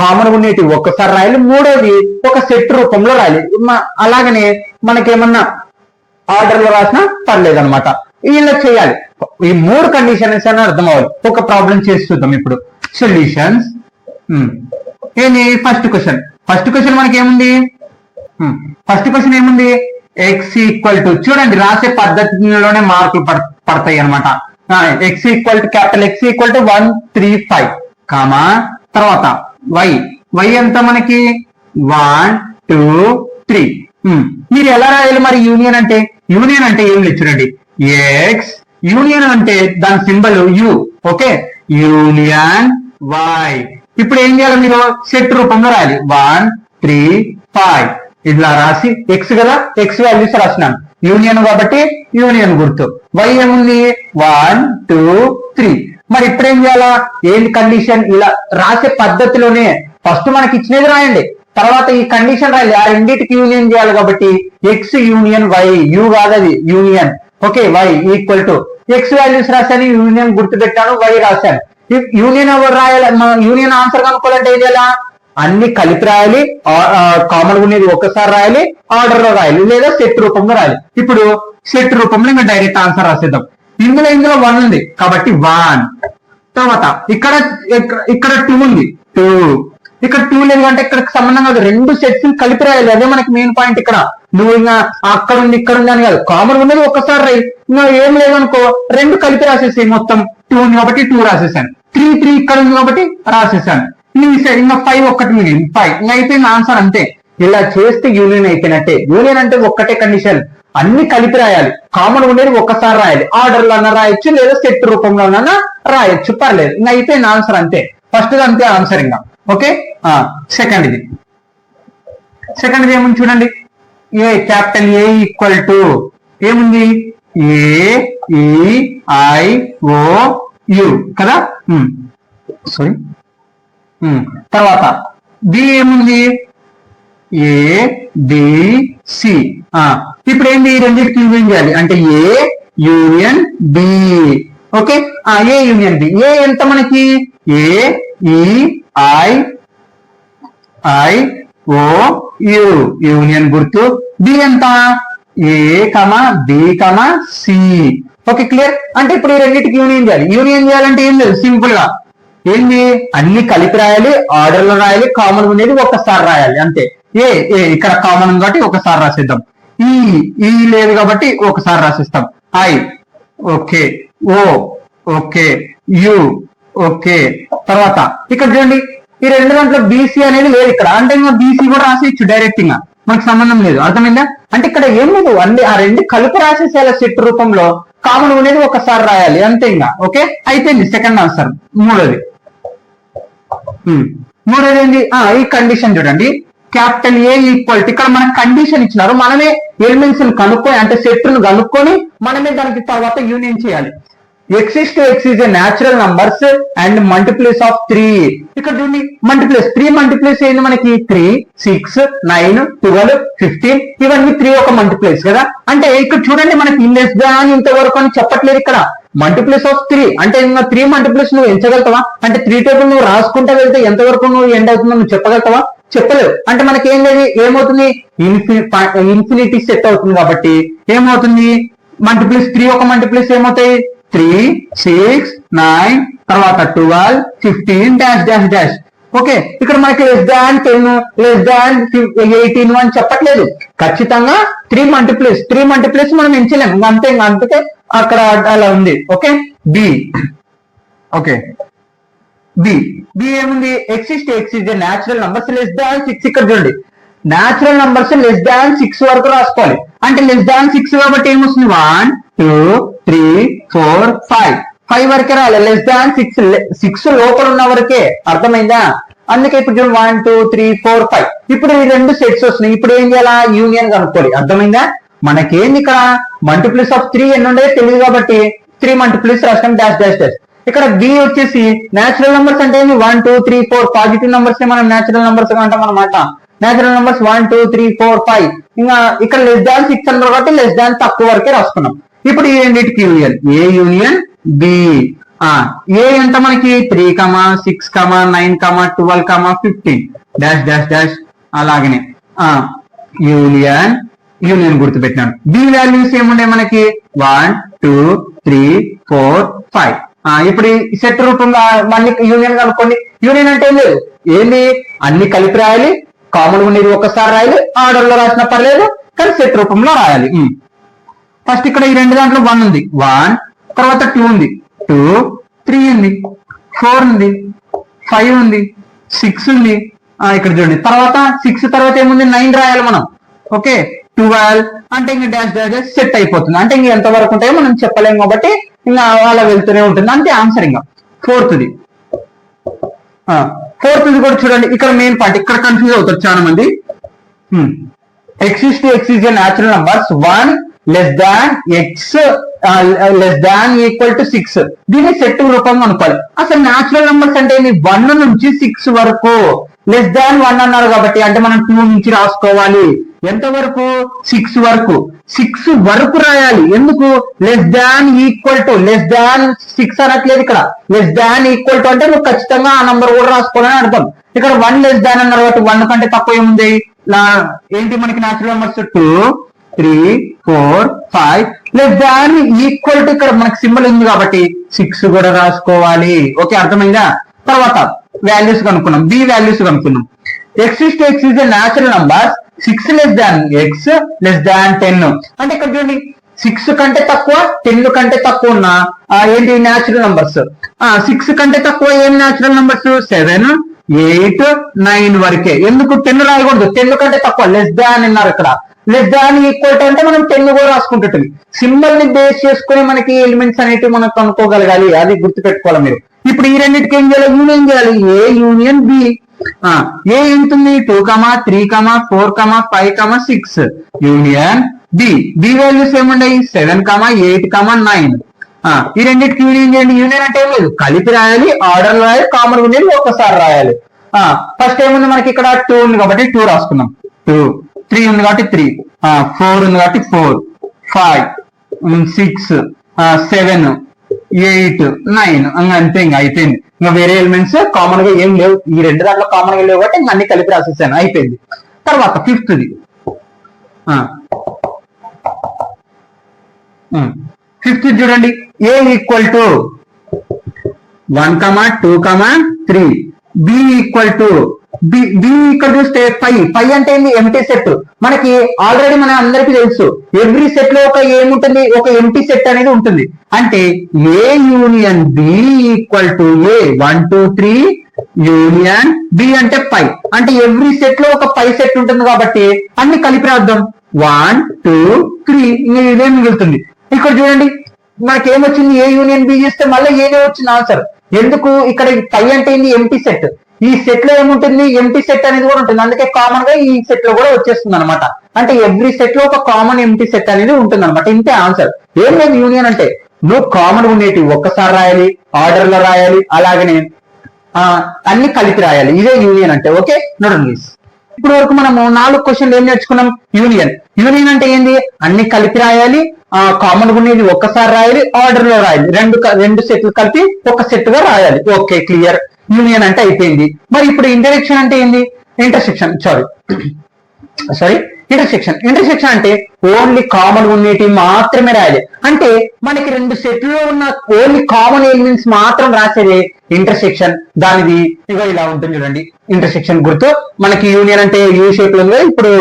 కామన్ ఉండేటి ఒక్కసారి రాయాలి, మూడోది ఒక సెట్ రూపంలో రాయాలి. అలాగనే మనకేమన్నా ఆర్డర్ లో రాసినా పర్లేదు అనమాట. ఇలా చేయాలి. ఈ 3 కండిషన్స్ అని అర్థం అవ్వాలి. ఒక ప్రాబ్లం చేసి చూద్దాం ఇప్పుడు. సొల్యూషన్స్ ఏంటి ఫస్ట్ క్వశ్చన్ మనకి ఏముంది, ఫస్ట్ క్వశ్చన్ ఏముంది, ఎక్స్ ఈక్వల్ టు, చూడండి రాసే పద్ధతిలోనే మార్కులు పడతాయి అనమాట. X equal to capital X equal to 1 3 5 comma తర్వాత వై ఎంత మనకి 1 2 3. మీరు ఎలా రాయాలి మరి యూనియన్ అంటే ఏం లేదు చూడండి, ఎక్స్ యూనియన్ అంటే దాని symbol U, okay, union Y. ఇప్పుడు ఏం చేయాలి, మీరు సెట్ రూపంలో రాయాలి 1 3 5 ఇట్లా రాసి, ఎక్స్ కదా ఎక్స్ వాల్యూస్ రాసినాను, యూనియన్ కాబట్టి యూనియన్ గుర్తు, వై ఏముంది 1 2 3. మరి ఇప్పుడు ఏం చేయాలా, ఏంటి కండిషన్, ఇలా రాసే పద్ధతిలోనే ఫస్ట్ మనకి ఇచ్చినది రాయండి, తర్వాత ఈ కండిషన్ రాయాలి, ఆ రెండింటికి యూనియన్ చేయాలి. కాబట్టి ఎక్స్ యూనియన్ వై, యూ కాదది union, okay, Y equal to X values రాశాను, యూనియన్ గుర్తు పెట్టాను, వై రాశాను. యూనియన్ ఎవరు రాయాలి, యూనియన్ ఆన్సర్ కనుక్కోవాలంటే ఏం చేయాలా, అన్ని కలిపి రాయాలి, కామన్ ఉండేది ఒకసారి రాయాలి, ఆర్డర్ లో రాయాలి, లేదా సెట్ రూపంలో రాయాలి. ఇప్పుడు సెట్ రూపంలో ఇంకా డైరెక్ట్ ఆన్సర్ రాసేద్దాం. ఇందులో 1 ఉంది కాబట్టి 1, తర్వాత ఇక్కడ 2 ఉంది 2, ఇక్కడ 2 లేదు అంటే ఇక్కడ సంబంధం కాదు, 2 సెట్స్ కలిపి రాయాలి. అదే మనకి మెయిన్ పాయింట్. ఇక్కడ నువ్వు ఇంకా అక్కడ ఉంది ఇక్కడ ఉంది అని కాదు, కామన్ ఉన్నది ఒక్కసారి రాయి, ఇంకా ఏం లేదనుకో 2 కలిపి రాసేసాయి. మొత్తం 2 ఉంది కాబట్టి 2 రాసేసాను, 3 ఇక్కడ ఉంది కాబట్టి రాసేసాను, ఇంకా 5 ఒక్కటి మిగిలింది 5, ఇంకా అయిపోయింది ఆన్సర్ అంతే. ఇలా చేస్తే యూనియన్ అయిపోయినట్టే. యూనియన్ అంటే ఒక్కటే కండిషన్, అన్ని కలిపి రాయాలి, కామన్ ఉండేది ఒక్కసారి రాయాలి, ఆర్డర్ లో అన్నా రాయొచ్చు లేదా సెట్ రూపంలోనన్నా రాయొచ్చు, పర్లేదు, ఇంకా అయిపోయింది ఆన్సర్ అంతే. ఫస్ట్ అంతే ఆన్సర్ ఇంకా, ఓకే. సెకండ్ ఏముంది చూడండి, ఏ క్యాపిటల్ ఏ ఈక్వల్ టు ఏముంది AEIOU కదా, సారీ. తర్వాత బి ఏముంది ABC. ఇప్పుడు ఏంటి, రెండింటికి యూనియన్ చేయాలి అంటే A union B, okay. A union B, ఏ ఎంత మనకి AEIOU యూనియన్ గుర్తు, బి ఎంత AB, C, ఓకే, క్లియర్. అంటే ఇప్పుడు ఈ రెండింటికి యూనియన్ చేయాలంటే ఏం లేదు, సింపుల్ గా ఏంది అన్ని కలిపి రాయాలి, ఆర్డర్ లో రాయాలి, కామన్ ఉండేది ఒకసారి రాయాలి అంతే. ఏ ఇక్కడ కామన్ కాబట్టి ఒకసారి రాసేద్దాం, ఈ లేదు కాబట్టి ఒకసారి రాసేస్తాం, I, okay, O, okay, U, okay. తర్వాత ఇక్కడ చూడండి, ఈ 2 దాంట్లో బీసీ అనేది లేదు ఇక్కడ, అంటే ఇంకా బీసీ కూడా రాసేయచ్చు డైరెక్ట్, ఇంకా మనకు సంబంధం లేదు. అర్థమైందా, అంటే ఇక్కడ ఏం లేదు, అన్ని ఆ 2 కలిపి రాసేసేయాలి సెట్ రూపంలో, కామన్ ఉండేది ఒకసారి రాయాలి అంతే ఇంకా, ఓకే, అయిపోయింది. Second answer. మూడోది ఏంటి, ఈ కండిషన్ చూడండి, క్యాపిటల్ ఏ ఈక్వల్ టు, ఇక్కడ మనకు కండిషన్ ఇచ్చినారు, మనమే ఎలిమెంట్స్ కనుక్కొని అంటే సెట్ ను కనుక్కొని మనమే దానికి తర్వాత యూనియన్ చేయాలి. x is to x is a natural numbers and multiples of 3. ఇక్కడ చూడండి మల్టిప్లేస్ 3 మల్టిప్లేస్ ఏంది మనకి 3 6 9 12 15 ఇవన్నీ 3 ఒక మల్టిప్లేస్ కదా. అంటే ఇక్కడ చూడండి మనకి లెస్ దాన్ ఇంతవరకు అని చెప్పట్లేదు, ఇక్కడ మల్టిప్లేస్ ఆఫ్ 3 అంటే ఇంకా 3 మల్టిప్లేస్ నువ్వు ఎంచగలుగుతావా, అంటే 3 టేబుల్ నువ్వు రాసుకుంటా వెళ్తే ఎంతవరకు నువ్వు ఎండ్ అవుతుందో నువ్వు చెప్పగలుగుతావా, చెప్పలేవు. అంటే మనకి ఏం లేదు, ఏమవుతుంది ఇన్ఫినిటీ సెట్ అవుతుంది కాబట్టి ఏమవుతుంది మల్టిప్లేస్ 3 ఒక మల్టిప్లేస్ ఏమవుతాయి 3 6 9 తర్వాత 12 15 డాష్ డాష్ డాష్. ఓకే, ఇక్కడ మనకి లెస్ దాన్ 10 లెస్ దాన్ 18 అని చెప్పట్లేదు, ఖచ్చితంగా 3 మల్టిప్లేస్ మనం ఎంచలేము అంతే. అందుకే అక్కడ అలా ఉంది. Okay, B. ఓకే, బి ఏముంది, X is the natural numbers less than 6. ఇక్కడ చూడండి న్యాచురల్ నంబర్స్ లెస్ దాన్ 6 వరకు రాసుకోవాలి, అంటే లెస్ దాన్ 6 కాబట్టి ఏమొస్తుంది 1 2 3 4 5 వరకే రావాలి, లెస్ దాన్ 6 లోపల ఉన్న వరకే. అర్థమైందా, అందుకే ఇప్పుడు 1 2 3 4 5 ఇప్పుడు ఈ 2 సెట్స్ వస్తున్నాయి. ఇప్పుడు ఏం చేయాలా, యూనియన్ కనుక్కోవాలి. అర్థమైందా, మనకేంది ఇక్కడ మల్టిప్లిస్ ఆఫ్ 3 ఎన్ని ఉండే తెలియదు కాబట్టి 3 మల్టిప్లిస్ రాస్తాం డాష్ డాష్ డాష్. ఇక్కడ బి వచ్చేసి నేచురల్ నంబర్స్ అంటే 1 2 3 4 పాజిటివ్ నంబర్స్ మనం నేచురల్ నంబర్స్ అంటాం అనమాట. నేచురల్ నంబర్స్ 1 2 3 4 5 ఇంకా ఇక్కడ లెస్ దాన్ 6 అన్నారు కాబట్టి లెస్ దాన్ తక్కువ వరకే రాసుకున్నాం. ఇప్పుడు ఈ రెండింటికి యూనియన్, ఏ యూనియన్ బి. ఏ ఎంత మనకి 3, 6, 9, 12, 15 డాష్ డాష్ డాష్ అలాగనే యూనియన్ గుర్తుపెట్టినాను. బి వాల్యూస్ ఏముండే మనకి 1, 2, 3, 4, 5. ఇప్పుడు ఈ సెట్ రూపంలో మళ్ళీ యూనియన్ కనుక్కోండి. యూనియన్ అంటే ఏం లేదు, ఏంది అన్ని కలిపి రాయాలి, కామన్ ఉండేది ఒక్కసారి రాయాలి, ఆర్డర్ లో రాసినా పర్లేదు కానీ సెట్ రూపంలో రాయాలి. ఫస్ట్ ఇక్కడ ఈ రెండు దాంట్లో 1 ఉంది, 1 తర్వాత 2 ఉంది, 2 3 ఉంది, 4 ఉంది, 5 ఉంది, 6 ఉంది. ఇక్కడ చూడండి తర్వాత 6 తర్వాత ఏముంది 9 రాయాలి మనం. ఓకే 12 అంటే ఇంకా డాష్ డాష్ సెట్ అయిపోతుంది. అంటే ఇంక ఎంత వరకు ఉంటాయో మనం చెప్పలేము కాబట్టి ఇంకా అలా వెళ్తూనే ఉంటుంది. అంతే ఆన్సర్. ఇంకా ఫోర్త్ది కూడా చూడండి. ఇక్కడ మెయిన్ పాయింట్ ఇక్కడ కన్ఫ్యూజ్ అవుతారు చాలా మంది. x is a natural numbers 1 less than x less than equal to 6. దీన్ని సెట్ రూపంగా అనుకోవాలి. అసలు న్యాచురల్ నంబర్స్ అంటే 1 నుంచి 6 వరకు. లెస్ దాన్ 1 అన్నారు కాబట్టి అంటే మనం 2 నుంచి రాసుకోవాలి. ఎంత వరకు 6 వరకు. 6 వరకు రాయాలి. ఎందుకు less than equal to, less than 6 అనట్లేదు ఇక్కడ. లెస్ దాన్ ఈక్వల్ టు అంటే నువ్వు ఖచ్చితంగా ఆ నంబర్ కూడా రాసుకోవాలని అర్థం. ఇక్కడ 1 లెస్ దాన్ అన్నారు కాబట్టి 1 కంటే తక్కువ ఏముంది ఏంటి మనకి natural numbers 2, 3, 4, 5 less than equal to ఇక్కడ మనకి సింబల్ ఉంది కాబట్టి 6 కూడా రాసుకోవాలి. ఓకే అర్థమైందా? తర్వాత వాల్యూస్ కనుక్కున్నాం. బి వాల్యూస్ కనుక్కున్నాం. x is a natural number 6 less than x less than 10. అంటే ఇక్కడ చూడండి 6 కంటే తక్కువ 10 కంటే తక్కువ ఉన్న ఏంటి న్యాచురల్ నంబర్స్. 6 కంటే తక్కువ ఏం న్యాచురల్ నంబర్స్ 7, 8, 9 వరకే. ఎందుకు 10 రాయకూడదు? 10 కంటే తక్కువ లెస్ దాన్ అన్నారు ఇక్కడ. లెస్ దాన్ ఈక్వల్ టు అంటే మనం 10 కూడా రాసుకుంటుంది. సింబల్ ని బేస్ చేసుకుని మనకి ఎలిమెంట్స్ అనేవి మనం కనుక్కోగలగాలి. అది గుర్తుపెట్టుకోవాలి మీరు. ఇప్పుడు ఈ రెండింటికి ఏం చేయాలి? యూనియన్ చేయాలి. ఏ యూనియన్ బి. ఏ ఎంతుంది 2, 3, 4, 5, 6 యూనియన్ బి. బి వాల్యూస్ ఏముండయి 7, 8, 9. ఈ రెండింటికి యూనియన్ చేయండి. యూనియన్ అంటే ఏం లేదు, కలిపి రాయాలి, ఆర్డర్ రాయాలి, కామన్ ఉండేది ఒక్కసారి రాయాలి. ఫస్ట్ ఏముంది మనకి ఇక్కడ 2 ఉంది కాబట్టి 2 రాసుకున్నాం. 2, 3 ఉంది కాబట్టి 3, 4 ఉంది కాబట్టి 4, 5, 6, 7, 8, 9 అంతే. ఇంకా అయిపోయింది. ఇంకా వేరే ఎలిమెంట్స్ కామన్ గా ఏం లేవు. ఈ రెండు దాంట్లో కామన్ గా లేవు కాబట్టి ఇంకా అన్ని కలిపి రాసేసాను. అయిపోయింది. తర్వాత ఫిఫ్త్ది. ఫిఫ్త్ చూడండి. A equal to 1, 2, 3. B equal to B ఇక్కడ చూస్తే 5 అంటే ఏంటి? Empty set. మనకి ఆల్రెడీ మన అందరికీ తెలుసు ఎవ్రీ సెట్ లో ఒక ఏముంటుంది, ఒక ఎంటీ సెట్ అనేది ఉంటుంది. అంటే A union B equal to A 1, 2, 3 union B అంటే 5. అంటే ఎవ్రీ సెట్ లో ఒక 5 సెట్ ఉంటుంది కాబట్టి అన్ని కలిపి రాద్దాం. 1, 2, 3 ఇంకా ఇదే మిగులుతుంది. ఇక్కడ చూడండి మనకి ఏమొచ్చింది? ఏ యూనియన్ బి చేస్తే మళ్ళీ ఏదే వచ్చింది ఆన్సర్. ఎందుకు? ఇక్కడ 5 అంటే ఏంది? Empty set. ఈ సెట్ లో ఏముంటుంది? ఎంటీ సెట్ అనేది కూడా ఉంటుంది. అందుకే కామన్ గా ఈ సెట్ లో కూడా వచ్చేస్తుంది అనమాట. అంటే ఎవ్రీ సెట్ లో ఒక కామన్ ఎంటీ సెట్ అనేది ఉంటుంది అనమాట. ఇంతే ఆన్సర్. ఏం లేదు యూనియన్ అంటే నువ్వు కామన్ ఉండేటి ఒక్కసారి రాయాలి, ఆర్డర్ లో రాయాలి, అలాగనే అన్ని కలిపి రాయాలి. ఇదే యూనియన్ అంటే. ఓకే చూడండి. ఇప్పుడు వరకు మనము 4 క్వశ్చన్లు ఏం నేర్చుకున్నాం? యూనియన్. యూనియన్ అంటే ఏంది? అన్ని కలిపి రాయాలి, కామన్ ఉండేది ఒక్కసారి రాయాలి, ఆర్డర్ లో రాయాలి. రెండు సెట్లు కలిపి ఒక సెట్ గా రాయాలి. Okay clear. యూనియన్ అంటే అయిపోయింది. మరి ఇప్పుడు ఇంటర్సెక్షన్ అంటే ఏంది? ఇంటర్సెక్షన్ అంటే ఓన్లీ కామన్ ఉండేటి మాత్రమే రాయాలి. అంటే మనకి రెండు సెట్లో ఉన్న ఓన్లీ కామన్ ఎలిమెంట్స్ మాత్రం రాసేది ఇంటర్సెక్షన్. దానిది ఇక ఇలా ఉంటుంది చూడండి. ఇంటర్సెక్షన్ గుర్తు మనకి యూనియన్ అంటే యూ షేప్ లో ఇప్పుడు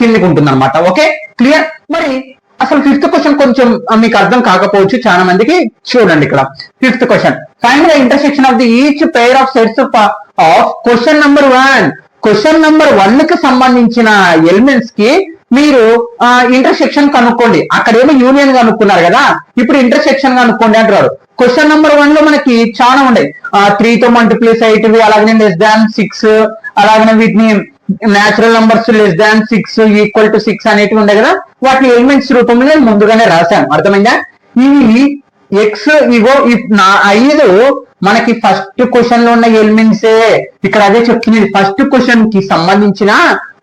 కిందికి ఉంటుంది అనమాట. Okay clear. మరి అసలు ఫిఫ్త్ క్వశ్చన్ కొంచెం మీకు అర్థం కాకపోవచ్చు చాలా మందికి. చూడండి ఇక్కడ fifth question. Find the intersection of the each pair of sets of question number 1. Question number 1 కి సంబంధించిన ఎలిమెంట్స్ కి మీరు ఇంటర్సెక్షన్ కనుక్కోండి. అక్కడేమో యూనియన్ కనుక్కున్నారు కదా, ఇప్పుడు ఇంటర్సెక్షన్ కనుక్కోండి అంటారు. క్వశ్చన్ నంబర్ 1 లో మనకి చాలా ఉన్నాయి. 3 తో మల్టిప్లై అయ్యేటివి, అలాగనే లెస్ దాన్ 6, అలాగనే వీటిని natural numbers less than 6 equal to 6 అనేటివి ఉండే కదా, వాటిని ఎలిమెంట్స్ రూపంలో నేను ముందుగానే రాశాను. అర్థమైందా? ఇవి ఎక్స్ ఇగో 5 మనకి ఫస్ట్ క్వశ్చన్ లో ఉన్న ఎలిమెంట్సే. ఇక్కడ అదే చెప్తుంది. ఫస్ట్ క్వశ్చన్ కి సంబంధించిన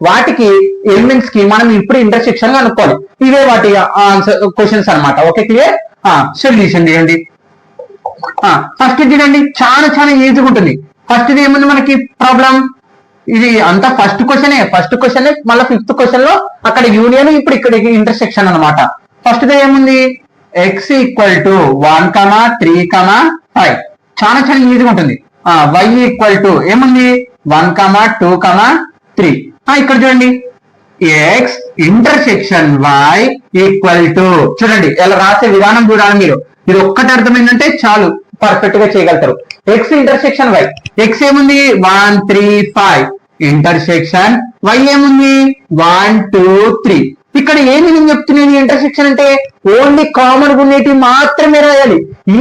వాటికి ఎలిమెంట్స్ కి మనం ఇప్పుడు ఇంటర్సెక్షన్ అనుకోవాలి. ఇవే వాటి ఆన్సర్ క్వశ్చన్స్ అనమాట. Okay clear. సొల్యూషన్ చేయండి. ఫస్ట్ చూడండి, చాలా చాలా ఈజీగా ఉంటుంది. ఫస్ట్ ఇది ఏముంది మనకి ప్రాబ్లం, ఇది అంతా ఫస్ట్ క్వశ్చన్ మళ్ళీ ఫిఫ్త్ క్వశ్చన్ లో అక్కడ యూనియన్, ఇప్పుడు ఇక్కడ ఇంటర్సెక్షన్ అనమాట. ఫస్ట్ ఏముంది, x ఈక్వల్ టు 1, 3, 5. చాలా చాలా ఈజీగా ఉంటుంది. y ఈక్వల్ టు ఏముంది 1, 2, 3. ఇక్కడ చూడండి, x intersection y equal to, చూడండి ఎలా రాసే విధానం చూడాలి మీరు. ఇది ఒక్కటి అర్థమైందంటే చాలు, పర్ఫెక్ట్ గా చేయగలుగుతారు. x ఇంటర్సెక్షన్ y, x ఏముంది 1, 3, 5 ఇంటర్సెక్షన్ y ఏముంది 1, 2, 3. ఇక్కడ ఏమి నేను చెప్తున్నాను, ఇంటర్సెక్షన్ అంటే ఓన్లీ కామన్ ఉండేటి మాత్రమే రాయాలి. ఈ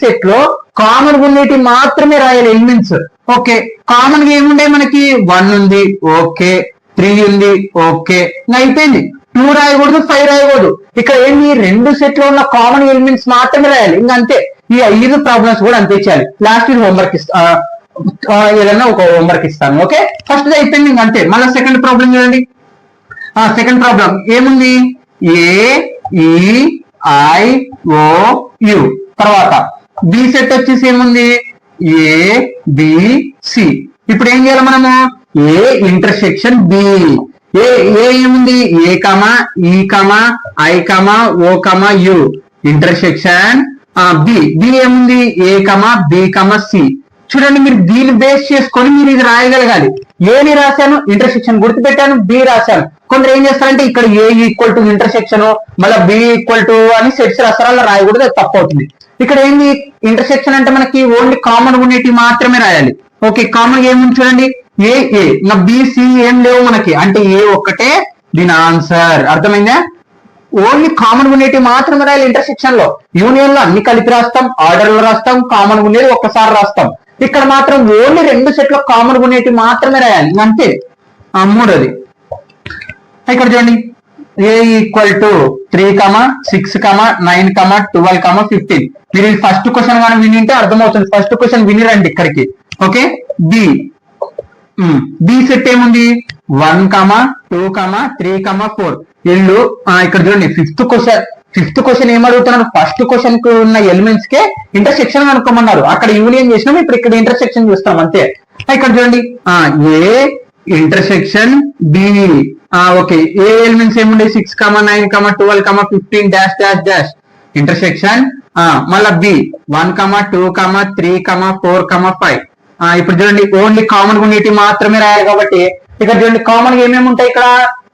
సెట్ లో కామన్ ఉండేటి మాత్రమే రాయాలి ఎలిమెంట్స్. ఓకే, కామన్ గా ఏముండే మనకి 1 ఉంది, ఓకే, 3 ఉంది, ఓకే, అయిపోయింది. 2 రాయకూడదు, 5 రాయకూడదు. ఇక్కడ ఏంటి, రెండు సెట్ లో ఉన్న కామన్ ఎలిమెంట్స్ మాత్రమే రాయాలి, ఇంకా అంతే. ఈ 5 ప్రాబ్లమ్స్ కూడా అంతే చేయాలి. లాస్ట్ హోంవర్క్ ఏదైనా ఒక హోంవర్క్ ఇస్తాను. ఓకే, ఫస్ట్ అయిపోయింది, ఇంక అంతే. మళ్ళీ సెకండ్ ప్రాబ్లం చూడండి. సెకండ్ ప్రాబ్లం ఏముంది, AEIOU. తర్వాత బి సెట్ వచ్చేసి ఏముంది ABC. ఇప్పుడు ఏం చేయాలి మనము, ఏ ఇంటర్సెక్షన్ బి. ఏముంది AEIOU ఇంటర్సెక్షన్ బి ఏముంది ABC. చూడండి, మీరు దీన్ని బేస్ చేసుకొని మీరు ఇది రాయగలగాలి. ఏని రాశాను, ఇంటర్సెక్షన్ గుర్తుపెట్టాను, బి రాశాను. కొందరు ఏం చేస్తారంటే ఇక్కడ ఏ ఈక్వల్ టు ఇంటర్సెక్షన్ మళ్ళీ బి ఈక్వల్ టు అని సెట్స్ రాస్తారు, అలా రాయకూడదు, అది తప్పు అవుతుంది. ఇక్కడ ఏంది, ఇంటర్సెక్షన్ అంటే మనకి ఓన్లీ కామన్ ఉండేటి మాత్రమే రాయాలి. ఓకే, కామన్ ఏముంది చూడండి, ఏ ఇంకా బిసి ఏం లేవు మనకి, అంటే ఏ ఒక్కటే దీని ఆన్సర్. అర్థమైందా? ఓన్లీ కామన్ ఉండేటి మాత్రమే రాయాలి. ఇంటర్సెక్షన్ లో యూనియన్ లో అన్ని కలిపి రాస్తాం, ఆర్డర్ లో రాస్తాం, కామన్ ఉండేది ఒక్కసారి రాస్తాం. ఇక్కడ మాత్రం ఓన్లీ రెండు సెట్లో కామన్ ఉండేటి మాత్రమే రాయాలి, అంతే. మూడోది ఇక్కడ చూడండి, ఏ ఈక్వల్ టు 3, 6, 9, 12, 15. మీరు ఫస్ట్ క్వశ్చన్ కానీ వినింటే అర్థమవుతుంది. ఫస్ట్ క్వశ్చన్ వినిరండి ఇక్కడికి. ఓకే, బి సెట్ ఏముంది 1, 2, 3, 4. వీళ్ళు ఇక్కడ చూడండి, ఫిఫ్త్ క్వశ్చన్ ఏమడుగుతున్నారు, ఫస్ట్ క్వశ్చన్ కు ఉన్న ఎలిమెంట్స్ కే ఇంటర్సెక్షన్ అనుకోమన్నారు. అక్కడ యూనియన్ చేసినాం, ఇప్పుడు ఇక్కడ ఇంటర్సెక్షన్ చూస్తాం, అంతే. ఇక్కడ చూడండి, A intersection B. Okay, A elements ఏముండే 6, 9, 12, 15 డాష్ డాష్ డాష్ ఇంటర్సెక్షన్ మళ్ళా బి 1, 2, 3, 4, 5. ఇప్పుడు చూడండి, ఓన్లీ కామన్ ఉండేటి మాత్రమే రాయాలి కాబట్టి ఇక్కడ చూడండి, కామన్ ఏమేమి ఉంటాయి, ఇక్కడ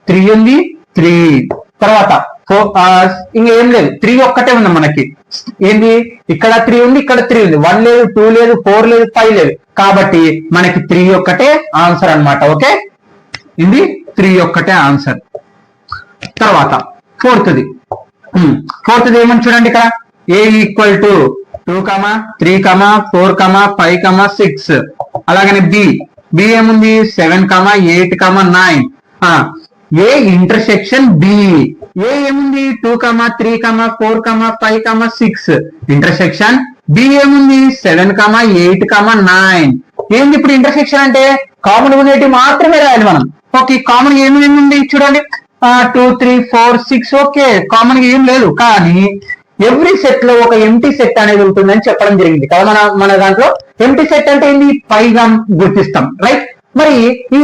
3 ఉంది, 3. తర్వాత 4 ఇంకా ఏం లేదు, 3 ఒక్కటే ఉంది మనకి. ఏంది, ఇక్కడ 3 ఉంది, ఇక్కడ 3 ఉంది. 1 లేదు, 2 లేదు, 4 లేదు, 5 లేదు. కాబట్టి మనకి 3 ఒక్కటే ఆన్సర్ అన్నమాట. ఓకే, ఇది 3 ఒక్కటే ఆన్సర్. తర్వాత ఫోర్త్ది ఏమని చూడండి, ఇక్కడ ఏ ఈక్వల్ టు 2, 3, 4, 5, 6. అలాగనే బి ఏముంది 7, 8, 9. ఏ ఇంటర్సెక్షన్ బి. ఏ ఏముంది 2, 3, 4, 5, 6 ఇంటర్సెక్షన్ బి ఏముంది 7, 8, 9. ఏంది ఇప్పుడు ఇంటర్సెక్షన్ అంటే కామన్ ఉండేటి మాత్రమే రాయాలి మనం. ఓకే, కామన్ ఏమేమి ఉంది చూడండి, 2, 3, 4, 6. ఓకే, కామన్ ఏం లేదు, కానీ ఎవ్రీ సెట్ లో ఒక ఎంటీ సెట్ అనేది ఉంటుందని చెప్పడం జరిగింది కదా. మన దాంట్లో ఎంటీ సెట్ అంటే ఏంది, పైగా గుర్తిస్తాం, రైట్. మరి ఈ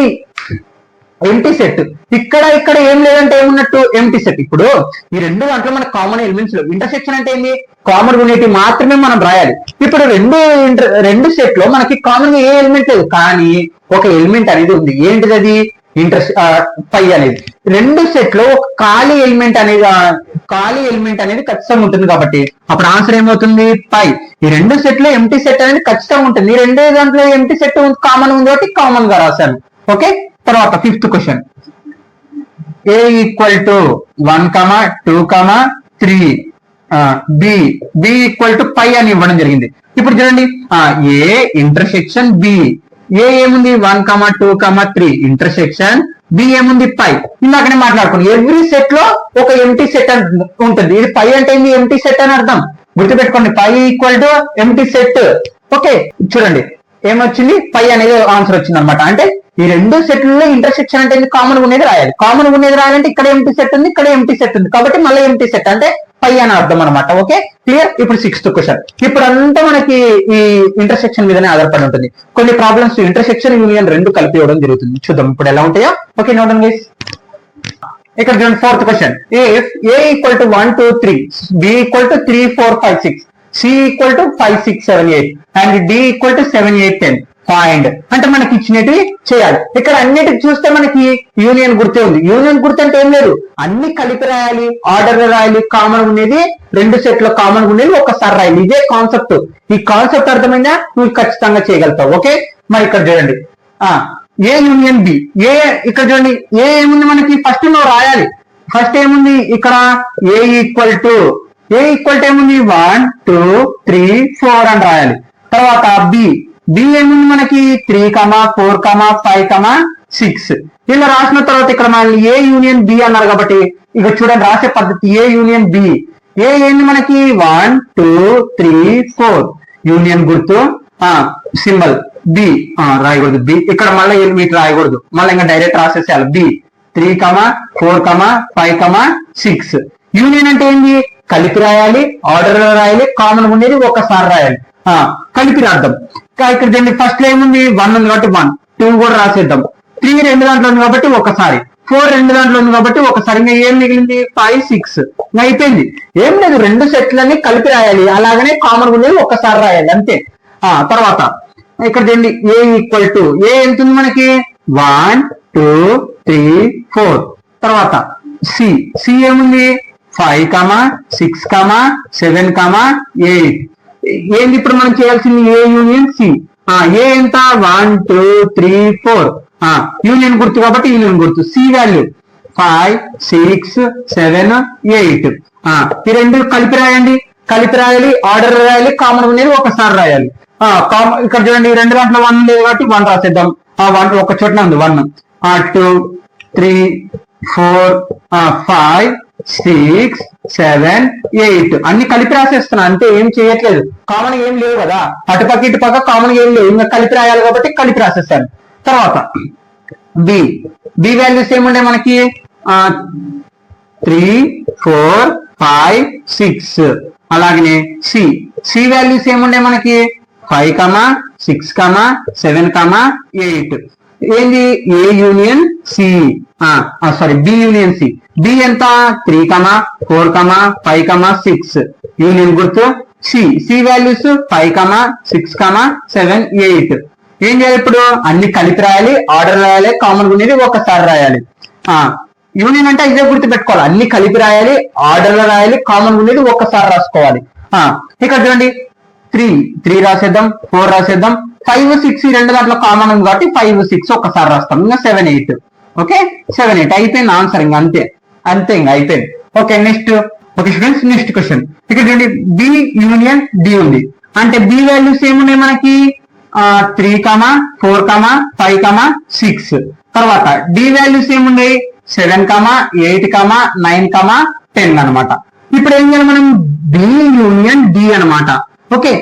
ఎంటీ సెట్ ఇక్కడ ఏం లేదంటే ఏమున్నట్టు, ఎంటీ సెట్. ఇప్పుడు ఈ రెండు దాంట్లో మన కామన్ ఎలిమెంట్స్ లో ఇంటర్సెక్షన్ అంటే ఏంది, కామన్ ఉండేటి మాత్రమే మనం రాయాలి. ఇప్పుడు రెండు సెట్ లో మనకి కామన్ ఏ ఎలిమెంట్ లేదు, కానీ ఒక ఎలిమెంట్ అనేది ఉంది. ఏంటిది అది, పై అనేది. రెండు సెట్ లో ఒక ఖాళీ ఎలిమెంట్ అనేది ఖచ్చితంగా ఉంటుంది. కాబట్టి అప్పుడు ఆన్సర్ ఏమవుతుంది, పై. ఈ రెండు సెట్ లో ఎంటీ సెట్ అనేది ఖచ్చితంగా ఉంటుంది. ఈ రెండు దాంట్లో ఎంటీ సెట్ కామన్ ఉంది కాబట్టి కామన్ గా రాశాను. ఓకే, తర్వాత fifth question, A equal to 1, 2, 3. B equal to pi అని ఇవ్వడం జరిగింది. ఇప్పుడు చూడండి, ఏ ఇంటర్సెక్షన్ బి. ఏ ఏముంది 1, 2, 3 ఇంటర్సెక్షన్ బి ఏముంది పై. ఇందాకనే మాట్లాడుకున్నాం, ఎవ్రీ సెట్ లో ఒక ఎంటీ సెట్ ఉంటుంది. ఇది పై అంటే ఏంది, ఎంటీ సెట్ అని అర్థం. గుర్తుపెట్టుకోండి, phi equal to empty set. Okay, చూడండి ఏమొచ్చింది, పై అనేది ఆన్సర్ వచ్చింది అనమాట. అంటే ఈ రెండు సెట్లలో ఇంటర్సెక్షన్ అంటే కామన్ ఉండేది రాయాలి. కామన్ ఉండేది రాయాలంటే ఇక్కడ ఎంటీ సెట్ ఉంది, ఇక్కడ ఎంటీ సెట్ ఉంది, కాబట్టి మళ్ళీ ఎంటీ సెట్ అంటే పై అని అర్థం అనమాట. Okay clear. ఇప్పుడు 6th క్వశ్చన్. ఇప్పుడు అంతా మనకి ఈ ఇంటర్సెక్షన్ మీదనే ఆధారపడి ఉంటుంది. కొన్ని ప్రాబ్లమ్స్ ఇంటర్సెక్షన్ యూనియన్ రెండు కలిపి ఇవ్వడం జరుగుతుంది. చూద్దాం ఇప్పుడు ఎలా ఉంటాయో. Okay note guys. ఇక్కడ చూడండి 4th question. If a equal to 1 2 3, b equal to 3 4 5 6, c equal to 5 6 7 8 and d equal to 7 8 10 find అంటే మనకి ఇచ్చినవి చేయాలి. ఇక్కడ అన్నిటికి చూస్తే మనకి యూనియన్ గుర్తే ఉంది. యూనియన్ గుర్తు అంటే ఏం లేదు, అన్ని కలిపి రాయాలి, ఆర్డర్ రాయాలి, కామన్ ఉండేది రెండు సెట్లో కామన్ ఉండేది ఒక్కసారి రాయాలి. ఇదే కాన్సెప్ట్. ఈ కాన్సెప్ట్ అర్థమైందా నువ్వు ఖచ్చితంగా చేయగలుగుతావు. ఓకే మరి ఇక్కడ చూడండి ఏ యూనియన్ బి. ఏ ఇక్కడ చూడండి ఏ ఏముంది మనకి ఫస్ట్ నువ్వు రాయాలి. ఫస్ట్ ఏముంది ఇక్కడ ఏ ఈక్వల్ టు ఏముంది 1 2 3 4 అని రాయాలి. తర్వాత బి ఏముంది మనకి 3 4 5 6 ఇలా రాసిన తర్వాత ఇక్కడ మనల్ని ఏ యూనియన్ బి అన్నారు కాబట్టి ఇక చూడండి రాసే పద్ధతి ఏ యూనియన్ బి. ఏ ఏంది మనకి 1 2 3 4 యూనియన్ గుర్తు సింబల్ బి రాయకూడదు. బి ఇక్కడ మళ్ళీ వీటి రాయకూడదు, మళ్ళీ ఇంకా డైరెక్ట్ రాసేసేయాలి. బి 3 4 5 6 యూనియన్ అంటే ఏంది కలిపి రాయాలి, ఆర్డర్ రాయాలి, కామన్ ఉండేది ఒకసారి రాయాలి. కలిపి రాద్దాం. ఇక్కడ చూడండి ఫస్ట్ ఏముంది 1 ఉంది కాబట్టి 1 2 కూడా రాసేద్దాం. 3 రెండు దాంట్లో ఉంది కాబట్టి ఒకసారి, 4 రెండు దాంట్లో ఉంది కాబట్టి ఒకసారి. ఇంకా ఏం మిగిలింది 5 6 ఇంకా అయిపోయింది. ఏం లేదు రెండు సెట్లని కలిపి రాయాలి, అలాగనే కామన్ ఉండేది ఒకసారి రాయాలి అంతే. తర్వాత ఇక్కడ చూడండి ఏ ఈక్వల్ టు ఏ ఎంత ఉంది మనకి 1 2 3 4. తర్వాత సి ఏముంది 5 6 7 8. ఏంది ఇప్పుడు మనం చేయాల్సింది ఏ యూనియన్ సి. ఏ ఎంత 1 2 3 4 యూనియన్ గుర్తు కాబట్టి యూనియన్ గుర్తు. C value 5 6 7 8. ఈ రెండు కలిపి రాయండి, కలిపి రాయాలి, ఆర్డర్ రాయాలి, కామన్ ఉండేది ఒకసారి రాయాలి. ఇక్కడ చూడండి రెండు దాంట్లో 1 లేదు కాబట్టి 1 రాసేద్దాం. 1 ఒక చోటనే ఉంది 1 2 3 4 5 6 7 8 అన్ని కలిపి రాసేస్తున్నా అంతే, ఏం చేయట్లేదు. కామన్ ఏం లేవు కదా, అటుపక్క ఇటుపక్క కామన్ ఏం లేవు, ఇంకా కలిపి రాయాలి కాబట్టి కలిపి రాసేస్తాను. తర్వాత బి వాల్యూస్ ఏముండే మనకి 3 4 5 6. అలాగనే సి వాల్యూస్ ఏముండే మనకి 5 6 7 8. ఏంది A union C sorry B union C. B ఎంత 3 4 5 6 యూనియన్ గుర్తు సి వాల్యూస్ 5 6 7 8. ఏం చేయాలి ఇప్పుడు అన్ని కలిపి రాయాలి, ఆర్డర్ రాయాలి, కామన్ ఉండేది ఒకసారి రాయాలి. యూనియన్ అంటే ఇదే గుర్తు పెట్టుకోవాలి, అన్ని కలిపి రాయాలి, ఆర్డర్ రాయాలి, కామన్ ఉండేది ఒకసారి రాసుకోవాలి. ఇక్కడ చూడండి 3 రాసేద్దాం, 4 రాసేద్దాం, 5 6 రెండు దాంట్లో కామన్ ఉంది కాబట్టి 5 6 ఒకసారి రాస్తాం. ఇంకా 7 8. ఓకే 7 8 అయిపోయింది ఆన్సర్. ఇంకా అంతే ఇంకా అయిపోయింది. Okay next. Okay students next question. ఇక్కడ చూడండి బి యూనియన్ డి ఉంది అంటే బి వాల్యూస్ ఏమున్నాయి మనకి 3 4 5 6. తర్వాత డి వాల్యూస్ ఏమున్నాయి 7 8 9 10 అనమాట. ఇప్పుడు ఏం చేయాలి మనం బి యూనియన్ డి అనమాట. ఓకే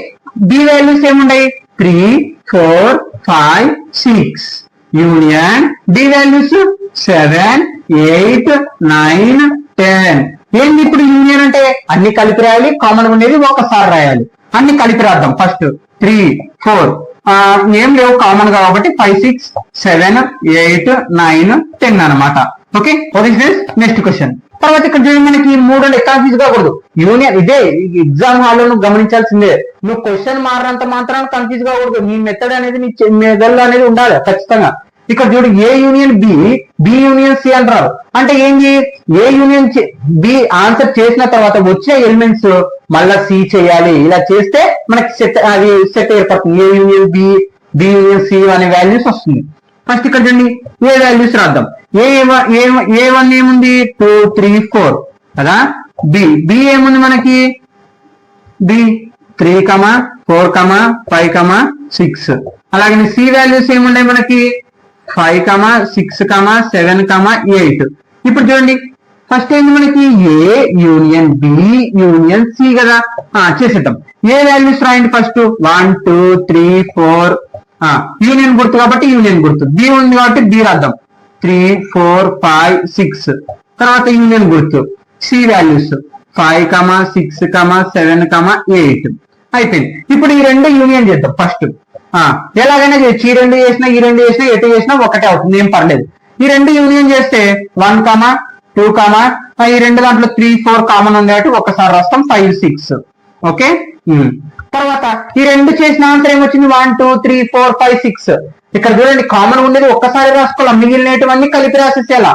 బి వాల్యూస్ ఏమున్నాయి 3 4 5 6 యూనియన్ డి వాల్యూస్ 7 8 9 10. ఏంది ఇప్పుడు యూనియన్ అంటే అన్ని కలిపి రాయాలి, కామన్ ఉండేది ఒకసారి రాయాలి. అన్ని కలిపి రాద్దాం. ఫస్ట్ 3 4 ఏం లేవు కామన్ కాబట్టి 5 6 7 8 9 10 అనమాట. Okay next question. తర్వాత ఇక్కడ చూడండి మనకి 3 కన్ఫ్యూజ్ కాకూడదు. యూనియన్ ఇదే ఎగ్జామ్ హాల్లో నువ్వు గమనించాల్సిందే. నువ్వు క్వశ్చన్ మారినంత మాత్రాన్ని కన్ఫ్యూజ్ కాకూడదు. నీ మెథడ్ అనేది నీ మెదడులో అనేది ఉండాలి ఖచ్చితంగా. ఇక్కడ చూడు ఏ యూనియన్ బి యూనియన్ సి అంటారు అంటే ఏంటి ఏ యూనియన్ బి ఆన్సర్ చేసిన తర్వాత వచ్చే ఎలిమెంట్స్ మళ్ళా సి చేయాలి. ఇలా చేస్తే మనకి సెట్ ఏర్పడుతుంది. ఏ యూనియన్ బి యూనియన్ సి అనే వాల్యూస్ వస్తుంది. ఫస్ట్ ఇక్కడ చూడండి ఏ వాల్యూస్ రాద్దాం. ఏ వన్ ఏముంది 2 3 4 కదా. బి ఏముంది మనకి బి 3 4 5 6. అలాగే సి వాల్యూస్ ఏముండే మనకి 5 6 7 8. ఇప్పుడు చూడండి ఫస్ట్ ఏంటి మనకి ఏ యూనియన్ బి యూనియన్ సి కదా. చేసేద్దాం. ఏ వాల్యూస్ రాయండి ఫస్ట్ 1 2 3 4. యూనియన్ గుర్తు కాబట్టి యూనియన్ గుర్తు. బి ఉంది కాబట్టి బి రాద్దాం 3 4 5 6. తర్వాత యూనియన్ గుర్తు సి వాల్యూస్ 5, 6, 7, 8 అయిపోయింది. ఇప్పుడు ఈ రెండు యూనియన్ చేద్దాం ఫస్ట్. ఎలాగైనా చేయొచ్చు, ఈ రెండు చేసినా ఎటు చేసినా ఒకటే అవుతుంది, ఏం పర్లేదు. ఈ రెండు యూనియన్ చేస్తే 1, 2, ఈ రెండు దాంట్లో 3, 4 కామన్ ఉంది కాబట్టి ఒకసారి రాస్తాం 5, 6. ఓకే. తర్వాత ఈ రెండు చేసిన ఆన్సర్ ఏమొచ్చింది 1, 2, 3, 4, 5, 6. ఇక్కడ చూడండి కామన్ ఉండేది ఒక్కసారి రాసుకోవాలి, మిగిలినవన్నీ కలిపి రాసేసేలా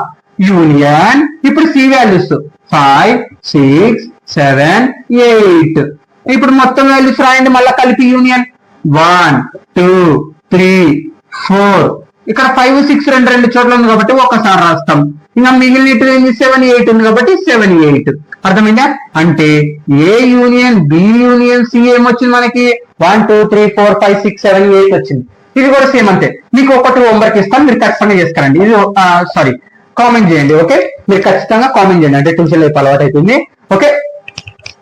యూనియన్. ఇప్పుడు సి వాల్యూస్ 5, 6, 7, 8. ఇప్పుడు మొత్తం వాల్యూస్ రాయండి మళ్ళీ కలిపి యూనియన్ 1, 2, 3, 4. ఇక్కడ 5, 6 రెండు చోట్ల ఉంది కాబట్టి ఒకసారి రాస్తాం. ఇంకా మిగిలిన 7, 8 ఉంది కాబట్టి 7, 8. అర్థమైందా? అంటే A union B union C ఏమొచ్చింది మనకి 1, 2, 3, 4, 5, 6, 7, 8 వచ్చింది. ఇది కూడా సేమ్ అంతే. మీకు ఒకటి హోంవర్క్ ఇస్తాను, మీరు ఖచ్చితంగా చేసుకురండి. ఇది సారీ కామెంట్ చేయండి. ఓకే, మీరు ఖచ్చితంగా కామెంట్ చేయండి. అంటే ట్యూషన్ లైఫ్ అలవాటు అయిపోయింది. ఓకే,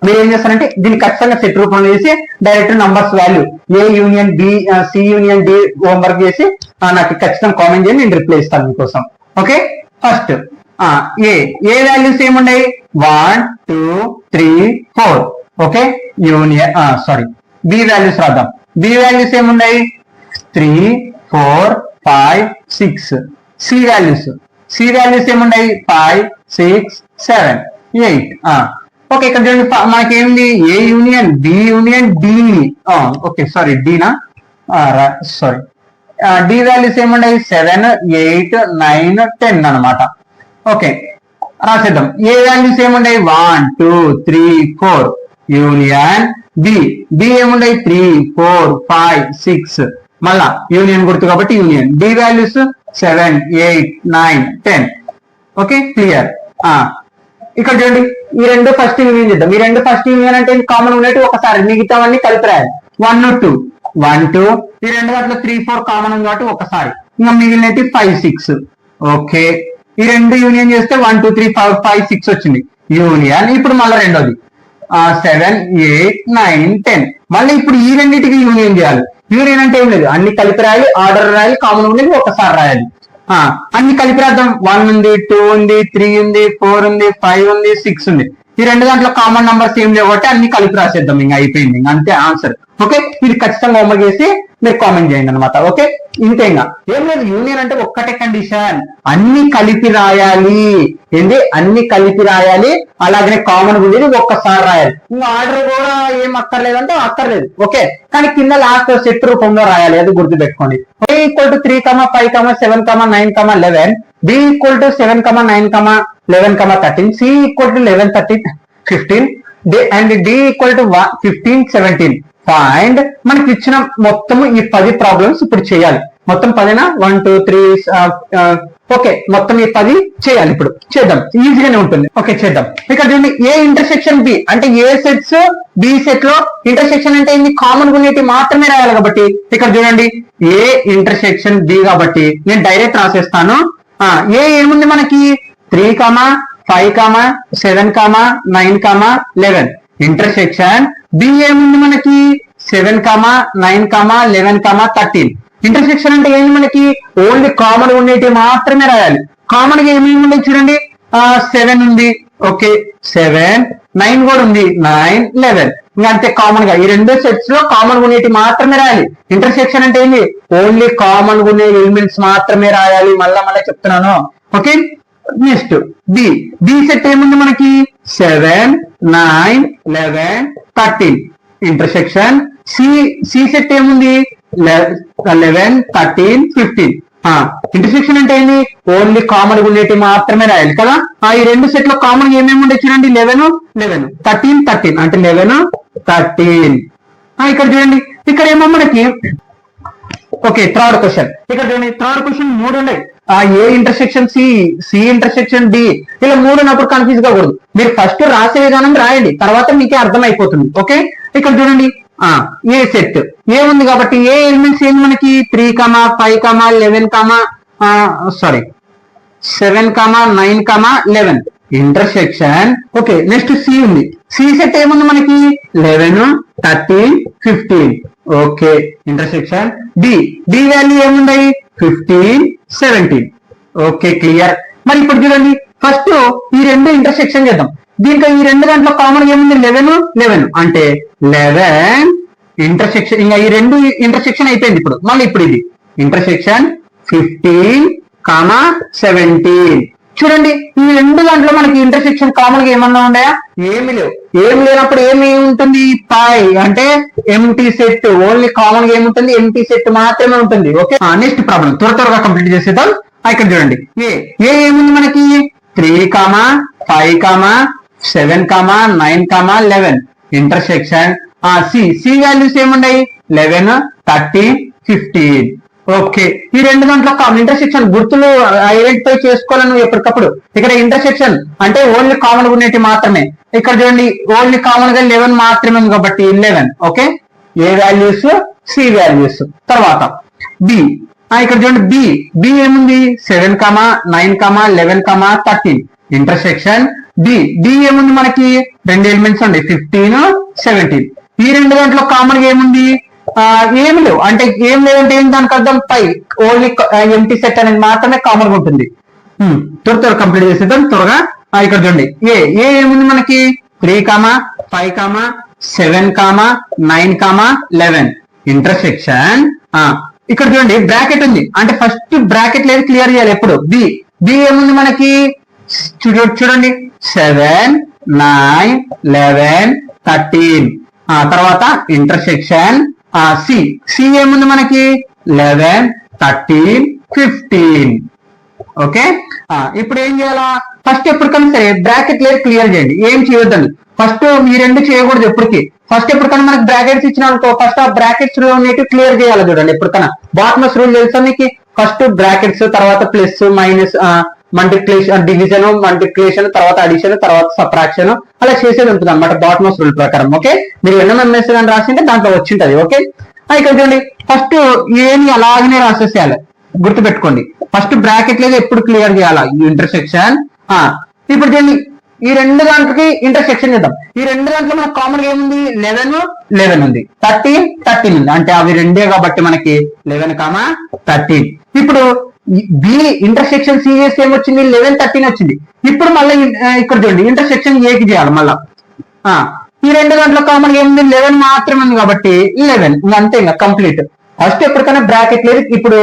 మీరు ఏం చేస్తారంటే దీన్ని ఖచ్చితంగా సెట్ రూపంలో చేసి direct numbers value A union B C union D homework చేసి నాకు ఖచ్చితంగా కామెంట్ చేయండి, నేను రిప్లై ఇస్తాను మీకోసం. ఓకే, ఫస్ట్ ఏ వాల్యూస్ ఏమున్నాయి 1, 2, 3, 4. Okay, union sorry B values రాద్దాం. బి వాల్యూస్ ఏమున్నాయి 3, 4, 5, 6. సి వాల్యూస్ ఏమున్నాయి 5, 6, 7, 8. ఓకే, ఇక్కడ చూడండి మనకి ఏమింది A union B union D. Okay sorry డీనా, సారీ డి వాల్యూస్ ఏమున్నాయి 7, 8, 9, 10 అనమాట. ఓకే, రాసేద్దాం. ఏ వాల్యూస్ ఏమున్నాయి 1, 2, 3, 4 యూనియన్ బి ఏమున్నాయి 3, 4, 5, 6. మళ్ళా యూనియన్ గుర్తు కాబట్టి union. D values 7, 8, 9, 10. Okay, clear. ఇక్కడ చూడండి ఈ రెండు ఫస్ట్ యూనియన్ చేద్దాం. ఈ రెండు ఫస్ట్ యూనియన్ అంటే కామన్ ఉన్నట్టు ఒకసారి మిగతావన్నీ కలిపి రాయాలి. 1, 2, 1, 2. ఈ రెండు దాంట్లో 3, 4 కామన్ ఉంది కాబట్టి ఒకసారి. ఇంకా మిగిలినవి 5, 6. ఓకే, ఈ రెండు యూనియన్ చేస్తే 1, 2, 3, 4, 5, 6 వచ్చింది యూనియన్. ఇప్పుడు మళ్ళీ రెండోది 7, 8, 9, 10. మళ్ళీ ఇప్పుడు ఈ రెండింటికి యూనియన్ చేయాలి. యూనియన్ అంటే ఏం లేదు, అన్ని కలిపి రాయాలి, ఆర్డర్ రాయాలి, కామన్ ఉండేది ఒకసారి రాయాలి. అన్ని కలిపి రాద్దాం. 1 ఉంది, 2 ఉంది, 3 ఉంది, 4 ఉంది, 5 ఉంది, 6 ఉంది. ఈ రెండు దాంట్లో కామన్ నంబర్స్ ఏం లేవు కాబట్టి అన్ని కలిపి రాసేద్దాం. ఇంకా అయిపోయింది, ఇంకా అంతే ఆన్సర్. ఓకే, ఇది ఖచ్చితంగా హోంవర్క్ చేసి మీరు కామెంట్ చేయండి అనమాట. ఓకే, ఇంతే, ఇంకా ఏం లేదు. యూనియన్ అంటే ఒక్కటే కండిషన్, అన్ని కలిపి రాయాలి. ఏంటి, అన్ని కలిపి రాయాలి. అలాగనే కామన్ ఉండేది ఒక్కసారి రాయాలి. ఇంకా ఆర్డర్ కూడా ఏం అక్కర్లేదంటే అక్కర్లేదు. ఓకే, కానీ కింద లాస్ట్ సెట్ రూపంలో రాయాలి, అది గుర్తుపెట్టుకోండి. A = 3, 5, 7, 9, 11. B = 7, 9, 11, 13. C = 11, 13, 15. And D = 15, 17. Find. మనకి ఇచ్చిన మొత్తము ఈ 10 ప్రాబ్లమ్స్ ఇప్పుడు చేయాలి. మొత్తం 10 1, 2, 3. ఓకే, మొత్తం ఈ 10 చేయాలి. ఇప్పుడు చేద్దాం, ఈజీగానే ఉంటుంది. ఓకే, చేద్దాం. ఇక్కడ చూడండి ఏ ఇంటర్సెక్షన్ బి అంటే ఏ సెట్స్ బి సెట్ లో ఇంటర్సెక్షన్ అంటే ఏంది, కామన్ ఉండేటి మాత్రమే రాయాలి కాబట్టి ఇక్కడ చూడండి ఏ ఇంటర్సెక్షన్ బి కాబట్టి నేను డైరెక్ట్ రాసేస్తాను. ఏ ఏముంది మనకి 3, 5, 7, 9, 11. ఇంటర్సెక్షన్ బి ఏముంది మనకి 7, 9, 11, 13. ఇంటర్సెక్షన్ అంటే ఏంటి, మనకి ఓన్లీ కామన్ ఉండేటి మాత్రమే రాయాలి. కామన్ గా ఏమేమి ఉన్నాయి చూడండి, 7 ఉంది. ఓకే, 7, 9 కూడా ఉంది, 9, 11. ఇంకా అంతే కామన్ గా ఈ రెండు సెట్స్ లో కామన్ ఉండేటి మాత్రమే రాయాలి. ఇంటర్సెక్షన్ అంటే ఏంటి, ఓన్లీ కామన్ ఉండే ఎలిమెంట్స్ మాత్రమే రాయాలి. మళ్ళా చెప్తున్నాను. ఓకే, నెక్స్ట్ బి సెట్ ఏముంది మనకి 7, 9, 11, 13. ఇంటర్సెక్షన్ సి సెట్ ఏముంది 11, 13, 15. ఇంటర్సెక్షన్ అంటే ఏంటి, ఓన్లీ కామన్ ఉండేటి మాత్రమే రాయాలి కదా. ఈ రెండు సెట్ లో కామన్ ఏమేమి ఉండే చూడండి 11, 13, 13 అంటే 11, 13. ఇక్కడ చూడండి ఇక్కడ ఏమో మనకి ఓకే థర్డ్ క్వశ్చన్. ఇక్కడ చూడండి థర్డ్ క్వశ్చన్ 3 ఉన్నాయి. A intersection C intersection D, ఇలా 3 ఉన్నప్పుడు కన్ఫ్యూజ్ కాకూడదు. మీరు ఫస్ట్ రాసే విధానం రాయండి, తర్వాత మీకే అర్థం అయిపోతుంది. ఓకే, ఇక్కడ చూడండి ఏ సెట్ ఏ ఉంది కాబట్టి ఏ ఎలిమెంట్స్ ఏంటి మనకి 3, 5, 11, 7, 9, 11. ఇంటర్సెక్షన్. ఓకే, నెక్స్ట్ సి ఉంది. సి సెట్ ఏముంది మనకి 11, 13, 15. ఓకే, ఇంటర్సెక్షన్ డి వాల్యూ ఏముంది 15, 17. Okay, clear. మరి ఇప్పుడు చూడండి ఫస్ట్ ఈ రెండు ఇంటర్సెక్షన్ చేద్దాం. దీంట్లో ఈ రెండు దాంట్లో కామన్ ఏముంది 11 అంటే 11 ఇంటర్సెక్షన్, ఇంకా ఈ రెండు ఇంటర్సెక్షన్ అయిపోయింది. ఇప్పుడు మళ్ళీ ఇప్పుడు ఇది ఇంటర్సెక్షన్ 15, 17. చూడండి ఈ రెండు దాంట్లో మనకి ఇంటర్సెక్షన్ కామన్ గా ఏమన్నా ఉన్నాయా? ఏమి లేవు. ఏమి లేనప్పుడు ఏమి ఉంటుంది? పై అంటే ఎంటీ సెట్. ఓన్లీ కామన్ గా ఏముంటుంది? ఎంటీ సెట్ మాత్రమే ఉంటుంది. ఓకే, నెక్స్ట్ ప్రాబ్లం త్వరగా కంప్లీట్ చేసేద్దాం. ఇక్కడ చూడండి ఏ ఏముంది మనకి 3, 5, 7, 9, 11 ఇంటర్సెక్షన్ సి వాల్యూస్ ఏమున్నాయి? 11, 13, 15. ఓకే, ఈ రెండు దాంట్లో ఇంటర్సెక్షన్ గుర్తులు ఐడెంటిఫై చేసుకోవాలని ఎప్పటికప్పుడు. ఇక్కడ ఇంటర్సెక్షన్ అంటే ఓన్లీ కామన్ గా ఉండేవి మాత్రమే. ఇక్కడ చూడండి ఓన్లీ కామన్ గా 11 మాత్రమే ఉంది కాబట్టి 11. Okay, A values? C values. తర్వాత బి, ఇక్కడ చూడండి బి ఏముంది? 7, 9, 11, 13 ఇంటర్సెక్షన్ డి ఏముంది మనకి? రెండు ఎలిమెంట్స్ ఉన్నాయి 15, 17. ఈ రెండు దాంట్లో కామన్ గా ఏముంది? ఏమి లేవు. అంటే ఏం లేదంటే ఏం దానికి అర్థం? పై ఓన్లీ ఎంటీ సెట్ అనేది మాత్రమే కామన్ గా ఉంటుంది. త్వరగా కంప్లీట్ చేసేద్దాం త్వరగా. ఇక్కడ చూడండి ఏ ఏముంది మనకి? 3, 5, 7, 9, 11 ఇంటర్సెక్షన్. ఇక్కడ చూడండి బ్రాకెట్ ఉంది అంటే ఫస్ట్ బ్రాకెట్ లేదు క్లియర్ చేయాలి ఎప్పుడు. బి ఏముంది మనకి? చూడండి 7, 9, 11, 13. తర్వాత ఇంటర్సెక్షన్ సి ఏముంది మనకి? 11, 13, 15. ఓకే, ఇప్పుడు ఏం చేయాలా? ఫస్ట్ ఎప్పటికైనా సరే బ్రాకెట్ లేదు క్లియర్ చేయండి. ఏం చేయొద్దండి ఫస్ట్. ఈ రెండు చేయకూడదు ఎప్పటికీ. ఫస్ట్ ఎప్పటికైనా మనకి బ్రాకెట్స్ ఇచ్చిన అనుకో ఫస్ట్ ఆ బ్రాకెట్స్ క్లియర్ చేయాలి. చూడండి ఎప్పటికైనా బాటమస్ రూల్ తెలుసా మీకు? ఫస్ట్ బ్రాకెట్స్, తర్వాత plus, minus, multiplication, division, multiplication, తర్వాత అడిషన్, తర్వాత సబ్ట్రాక్షన్ అలా చేసేది ఉంటుంది అనమాట బాటమస్ రూల్ ప్రకారం. ఓకే, మీరు ఎన్ఎంఎంఎస్ అని రాసింటే దాంట్లో వచ్చింటది. ఓకే, ఇక్కడ చూడండి ఫస్ట్ ఏమి అలాగనే రాసేసేయాలి. గుర్తుపెట్టుకోండి ఫస్ట్ బ్రాకెట్ లేదు ఎప్పుడు క్లియర్ చేయాలా ఇంటర్సెక్షన్. ఇప్పుడు చూడండి ఈ రెండు దాంట్లకి ఇంటర్సెక్షన్ చేద్దాం. ఈ రెండు దాంట్లో మనకు కామన్ ఏముంది? 11 ఉంది, 13 ఉంది. అంటే అవి రెండే కాబట్టి మనకి 11, 13. ఇప్పుడు బి ఇంటర్సెక్షన్ సిఎస్ ఏమొచ్చింది? 11, 13 వచ్చింది. ఇప్పుడు మళ్ళీ ఇక్కడ చూడండి ఇంటర్సెక్షన్ ఏకి చేయాలి మళ్ళా. ఈ రెండు దాంట్లో కామన్ ఏముంది? 11 మాత్రమే ఉంది కాబట్టి 11 అంతే, ఇంకా కంప్లీట్. ఫస్ట్ ఎప్పటికైనా బ్రాకెట్ లేదు. ఇప్పుడు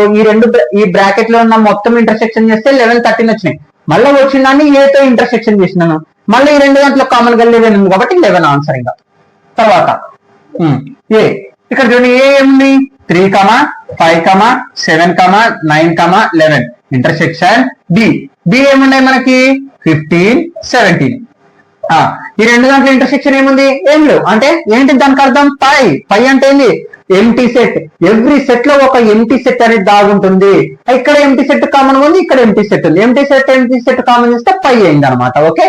ఈ బ్రాకెట్ లో ఉన్న మొత్తం ఇంటర్సెక్షన్ చేస్తే 11, 13 వచ్చినాయి. మళ్ళీ వచ్చిన దాన్ని ఏతో ఇంటర్సెక్షన్ చేసినాను. మళ్ళీ ఈ రెండు దాంట్లో కామన్ గా 11 ఉంది కాబట్టి 11 ఆన్సర్. ఇంకా తర్వాత ఏ ఇక్కడ చూడండి ఏ ఏముంది? 3, 5, 7, 9, 11 ఇంటర్సెక్షన్ బి ఏమున్నాయి మనకి? 15, 17. ఈ రెండు దాంట్లో ఇంటర్సెక్షన్ ఏముంది? ఏం లేవు. అంటే ఏంటి దానికి అర్థం? పై అంటే ఏంది? Empty set. ఎవ్రీ సెట్ లో ఒక ఎంటీ సెట్ అనేది దాగుంటుంది. ఇక్కడ ఎంటీ సెట్ కామన్ ఉంది, ఇక్కడ ఎంటీ సెట్ ఉంది. ఎంటీ సెట్ కామన్ చేస్తే పై అయింది అనమాట. Okay,